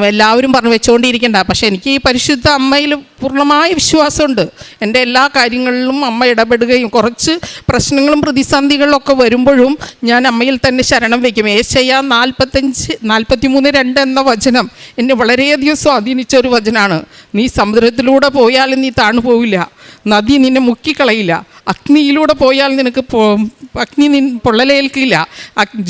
എല്ലാവരും പറഞ്ഞു വെച്ചുകൊണ്ടിരിക്കേണ്ട. പക്ഷേ എനിക്ക് ഈ പരിശുദ്ധ അമ്മയിൽ പൂർണ്ണമായ വിശ്വാസമുണ്ട്. എൻ്റെ എല്ലാ കാര്യങ്ങളിലും അമ്മ ഇടപെടുകയും കുറച്ച് പ്രശ്നങ്ങളും പ്രതിസന്ധികളിലൊക്കെ വരുമ്പോഴും ഞാൻ അമ്മയിൽ തന്നെ ശരണം വയ്ക്കും. ഏശയ്യ 43:2 എന്ന വചനം എന്നെ വളരെയധികം സ്വാധീനിച്ച ഒരു വചനമാണ്. നീ സമുദ്രത്തിലൂടെ പോയാലും നീ താണു പോവില്ല, നദി നിന്നെ മുക്കിക്കളയില്ല, അഗ്നിയിലൂടെ പോയാൽ നിനക്ക് അഗ്നി പൊള്ളലേൽക്കില്ല,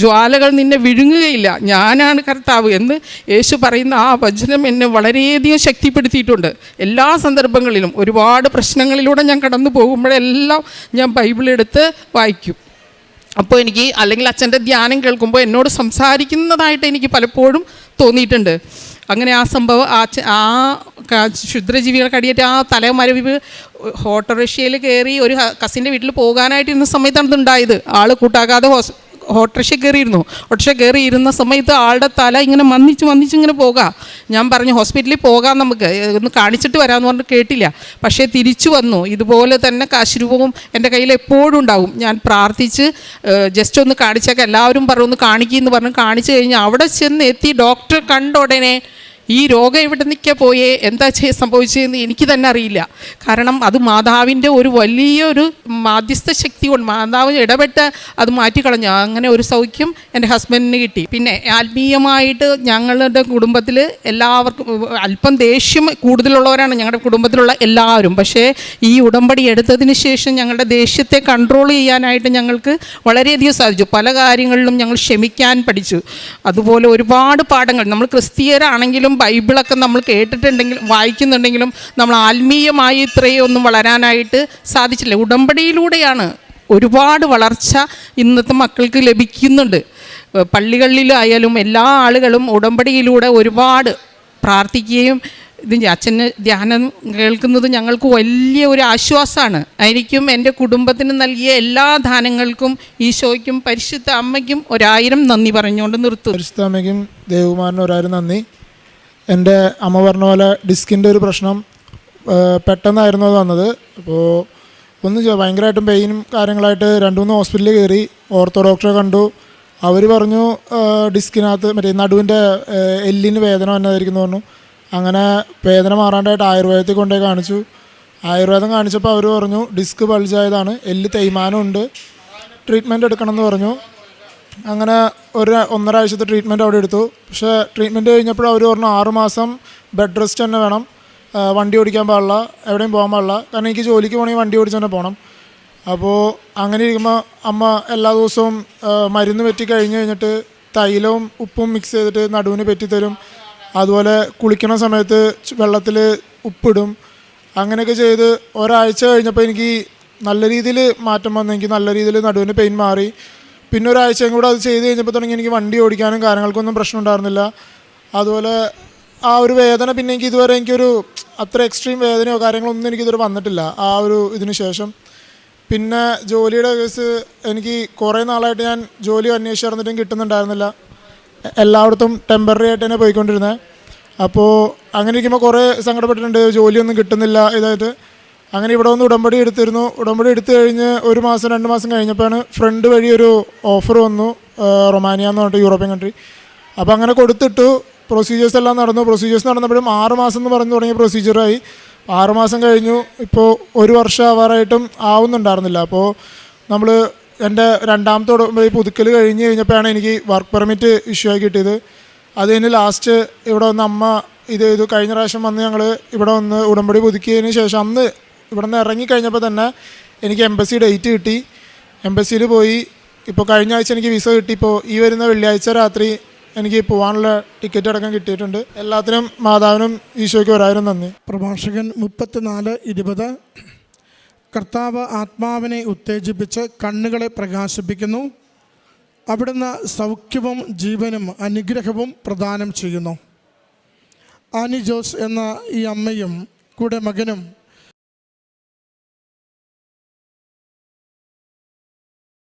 ജ്വാലകൾ നിന്നെ വിഴുങ്ങുകയില്ല, ഞാനാണ് കർത്താവ് എന്ന് യേശു പറയുന്ന ആ വചനം എന്നെ വളരെയധികം ശക്തിപ്പെടുത്തിയിട്ടുണ്ട്. എല്ലാ സന്ദർഭങ്ങളിലും ഒരുപാട് പ്രശ്നങ്ങളിലൂടെ ഞാൻ കടന്നു പോകുമ്പോഴെല്ലാം ഞാൻ ബൈബിളെടുത്ത് വായിക്കും. അപ്പോൾ എനിക്ക് അല്ലെങ്കിൽ അച്ഛൻ്റെ ധ്യാനം കേൾക്കുമ്പോൾ എന്നോട് സംസാരിക്കുന്നതായിട്ട് എനിക്ക് പലപ്പോഴും തോന്നിയിട്ടുണ്ട്. അങ്ങനെ ആ സംഭവം ആ ക്ഷുദ്രജീവികൾ കടിയേറ്റ് ആ തലമരവിവ് ഓട്ടോറിക്ഷയിൽ കയറി ഒരു കസിൻ്റെ വീട്ടിൽ പോകാനായിട്ടിരുന്ന സമയത്താണ് ഇതുണ്ടായത്. ആൾ കൂട്ടാകാതെ ഓട്ടോറിക്ഷ കയറിയിരുന്നു. ഓട്ടോറിക്ഷ കയറി ഇരുന്ന സമയത്ത് ആളുടെ തല ഇങ്ങനെ മന്നിച്ചിങ്ങനെ പോകാം. ഞാൻ പറഞ്ഞു ഹോസ്പിറ്റലിൽ പോകാം, നമുക്ക് ഒന്ന് കാണിച്ചിട്ട് വരാമെന്ന് പറഞ്ഞിട്ട് കേട്ടില്ല. പക്ഷേ തിരിച്ചു വന്നു. ഇതുപോലെ തന്നെ കാശുരൂപവും എൻ്റെ കയ്യിൽ എപ്പോഴും ഉണ്ടാവും. ഞാൻ പ്രാർത്ഥിച്ച് ജസ്റ്റ് ഒന്ന് കാണിച്ചേക്കാം, എല്ലാവരും പറഞ്ഞു ഒന്ന് കാണിക്കുമെന്ന് പറഞ്ഞ് കാണിച്ചു കഴിഞ്ഞ് അവിടെ ചെന്ന് എത്തി ഡോക്ടർ കണ്ട ഉടനെ ഈ രോഗം എവിടെ നിൽക്കാൻ പോയേ, എന്താ സംഭവിച്ചതെന്ന് എനിക്ക് തന്നെ അറിയില്ല. കാരണം അത് മാതാവിൻ്റെ ഒരു വലിയൊരു മാധ്യസ്ഥ ശക്തി കൊണ്ട് മാതാവ് ഇടപെട്ട് അത് മാറ്റിക്കളഞ്ഞു. അങ്ങനെ ഒരു സൗഖ്യം എൻ്റെ ഹസ്ബൻഡിന് കിട്ടി. പിന്നെ ആത്മീയമായിട്ട് ഞങ്ങളുടെ കുടുംബത്തിൽ എല്ലാവർക്കും അല്പം ദേഷ്യം കൂടുതലുള്ളവരാണ് ഞങ്ങളുടെ കുടുംബത്തിലുള്ള എല്ലാവരും. പക്ഷേ ഈ ഉടമ്പടി എടുത്തതിന് ശേഷം ഞങ്ങളുടെ ദേഷ്യത്തെ കൺട്രോൾ ചെയ്യാനായിട്ട് ഞങ്ങൾക്ക് വളരെയധികം സാധിച്ചു. പല കാര്യങ്ങളിലും ഞങ്ങൾ ക്ഷമിക്കാൻ പഠിച്ചു. അതുപോലെ ഒരുപാട് പാഠങ്ങൾ, നമ്മൾ ക്രിസ്തീയരാണെങ്കിലും ബൈബിളൊക്കെ നമ്മൾ കേട്ടിട്ടുണ്ടെങ്കിലും വായിക്കുന്നുണ്ടെങ്കിലും നമ്മൾ ആത്മീയമായി ഇത്രയൊന്നും വളരാനായിട്ട് സാധിച്ചില്ല. ഉടമ്പടിയിലൂടെയാണ് ഒരുപാട് വളർച്ച ഇന്നത്തെ മക്കൾക്ക് ലഭിക്കുന്നുണ്ട്. പള്ളികളിലായാലും എല്ലാ ആളുകളും ഉടമ്പടിയിലൂടെ ഒരുപാട് പ്രാർത്ഥിക്കുകയും അച്ഛന് ധ്യാനം കേൾക്കുന്നത് ഞങ്ങൾക്ക് വലിയ ഒരു ആശ്വാസമാണ്. എനിക്കും എൻ്റെ കുടുംബത്തിന് നൽകിയ എല്ലാ ദാനങ്ങൾക്കും ഈശോയ്ക്കും പരിശുദ്ധ അമ്മയ്ക്കും 1000 നന്ദി പറഞ്ഞുകൊണ്ട് നിർത്തും. പരിശുദ്ധ അമ്മയ്ക്കും ദേവകുമാരനും 1000 നന്ദി. എൻ്റെ അമ്മ പറഞ്ഞ പോലെ ഡിസ്കിൻ്റെ ഒരു പ്രശ്നം പെട്ടെന്നായിരുന്നു അത് വന്നത്. അപ്പോൾ ഭയങ്കരമായിട്ടും പെയിനും കാര്യങ്ങളായിട്ട് 2-3 ഹോസ്പിറ്റലിൽ കയറി, ഓർത്തോ ഡോക്ടറെ കണ്ടു. അവർ പറഞ്ഞു ഡിസ്കിനകത്ത് മറ്റേ നടുവിൻ്റെ എല്ലിന് വേദന വന്നതായിരിക്കും പറഞ്ഞു. അങ്ങനെ വേദന മാറാണ്ടായിട്ട് ആയുർവേദത്തിൽ കൊണ്ടുപോയി കാണിച്ചു. ആയുർവേദം കാണിച്ചപ്പോൾ അവർ പറഞ്ഞു ഡിസ്ക് ബൾജായതാണ്, എല്ല് തേയ്മാനമുണ്ട്, ട്രീറ്റ്മെൻറ്റ് എടുക്കണം എന്ന് പറഞ്ഞു. അങ്ങനെ 1.5 ആഴ്ചത്തെ ട്രീറ്റ്മെൻറ്റ് അവിടെ എടുത്തു. പക്ഷേ ട്രീറ്റ്മെൻറ്റ് കഴിഞ്ഞപ്പോൾ അവർ പറഞ്ഞു 6 മാസം ബെഡ് റെസ്റ്റ് തന്നെ വേണം, വണ്ടി ഓടിക്കാൻ പാടില്ല, എവിടെയും പോകാൻ പാടില്ല. കാരണം എനിക്ക് ജോലിക്ക് പോകണമെങ്കിൽ വണ്ടി ഓടിച്ച് തന്നെ പോകണം. അപ്പോൾ അങ്ങനെ ഇരിക്കുമ്പോൾ അമ്മ എല്ലാ ദിവസവും മരുന്ന് പറ്റി കഴിഞ്ഞിട്ട് തൈലവും ഉപ്പും മിക്സ് ചെയ്തിട്ട് നടുവിന് പറ്റിത്തരും. അതുപോലെ കുളിക്കണ സമയത്ത് വെള്ളത്തിൽ ഉപ്പിടും. അങ്ങനെയൊക്കെ ചെയ്ത് ഒരാഴ്ച കഴിഞ്ഞപ്പോൾ എനിക്ക് നല്ല രീതിയിൽ മാറ്റം വന്നു. എനിക്ക് നല്ല രീതിയിൽ നടുവിന് പെയിൻ മാറി. പിന്നെ ഒരാഴ്ചയും കൂടെ അത് ചെയ്ത് കഴിഞ്ഞപ്പോൾ തുടങ്ങി എനിക്ക് വണ്ടി ഓടിക്കാനും കാര്യങ്ങൾക്കൊന്നും പ്രശ്നം ഉണ്ടായിരുന്നില്ല. അതുപോലെ ആ ഒരു വേദന പിന്നെ എനിക്ക് ഇതുവരെ എനിക്കൊരു അത്ര എക്സ്ട്രീം വേദനയോ കാര്യങ്ങളൊന്നും എനിക്കിതുവരെ വന്നിട്ടില്ല ആ ഒരു ഇതിന് ശേഷം. പിന്നെ ജോലിയുടെ കേസ് എനിക്ക് കുറേ നാളായിട്ട് ഞാൻ ജോലി അന്വേഷിച്ച് നടന്നിട്ടും കിട്ടുന്നുണ്ടായിരുന്നില്ല. എല്ലായിടത്തും ടെമ്പററി ആയിട്ട് തന്നെ പോയിക്കൊണ്ടിരുന്നത്. അപ്പോൾ അങ്ങനെ ഇരിക്കുമ്പോൾ കുറേ സങ്കടപ്പെട്ടിട്ടുണ്ട്, ജോലിയൊന്നും കിട്ടുന്നില്ല ഇതായിട്ട്. അങ്ങനെ ഇവിടെ വന്ന് ഉടമ്പടി എടുത്തിരുന്നു. ഉടമ്പടി എടുത്തു കഴിഞ്ഞ് 1 മാസം 2 മാസം കഴിഞ്ഞപ്പോഴാണ് ഫ്രണ്ട് വഴി ഒരു ഓഫർ വന്നു, റൊമാനിയ എന്ന് പറഞ്ഞിട്ട് യൂറോപ്യൻ കൺട്രി. അപ്പോൾ അങ്ങനെ കൊടുത്തിട്ടു. പ്രൊസീജിയേഴ്സ് എല്ലാം നടന്നു. പ്രൊസീജിയേഴ്സ് നടന്നപ്പോഴും 6 മാസം എന്ന് പറഞ്ഞു തുടങ്ങിയ പ്രൊസീജിയറായി. 6 മാസം കഴിഞ്ഞു. ഇപ്പോൾ 1 വർഷം ആവാറായിട്ടും ആവുന്നുണ്ടായിരുന്നില്ല. അപ്പോൾ നമ്മൾ എൻ്റെ 2ാമത്തെ ഉടമ്പടി പുതുക്കൽ കഴിഞ്ഞ് കഴിഞ്ഞപ്പോഴാണ് എനിക്ക് വർക്ക് പെർമിറ്റ് ഇഷ്യൂ ആയി കിട്ടിയത്. അത് കഴിഞ്ഞ് ലാസ്റ്റ് ഇവിടെ വന്ന് അമ്മ ഇത് ചെയ്തു. കഴിഞ്ഞ പ്രാവശ്യം വന്ന് ഞങ്ങൾ ഇവിടെ വന്ന് ഉടമ്പടി പുതുക്കിയതിന് ശേഷം അന്ന് ഇവിടെ നിന്ന് ഇറങ്ങിക്കഴിഞ്ഞപ്പോൾ തന്നെ എനിക്ക് എംബസി ഡേറ്റ് കിട്ടി. എംബസിയിൽ പോയി. ഇപ്പോൾ കഴിഞ്ഞ ആഴ്ച എനിക്ക് വിസ കിട്ടി. ഇപ്പോൾ ഈ വരുന്ന വെള്ളിയാഴ്ച രാത്രി എനിക്ക് പോകാനുള്ള ടിക്കറ്റ് അടക്കം കിട്ടിയിട്ടുണ്ട്. എല്ലാത്തിനും മാതാവിനും ഈശോയ്ക്ക് 1000 നന്ദി. പ്രഭാഷകൻ 34:20 കർത്താവ് ആത്മാവിനെ ഉത്തേജിപ്പിച്ച് കണ്ണുകളെ പ്രകാശിപ്പിക്കുന്നു. അവിടുന്ന് സൗഖ്യവും ജീവനും അനുഗ്രഹവും പ്രദാനം ചെയ്യുന്നു. ആനി ജോസ് എന്ന ഈ അമ്മയും കൂടെ മകനും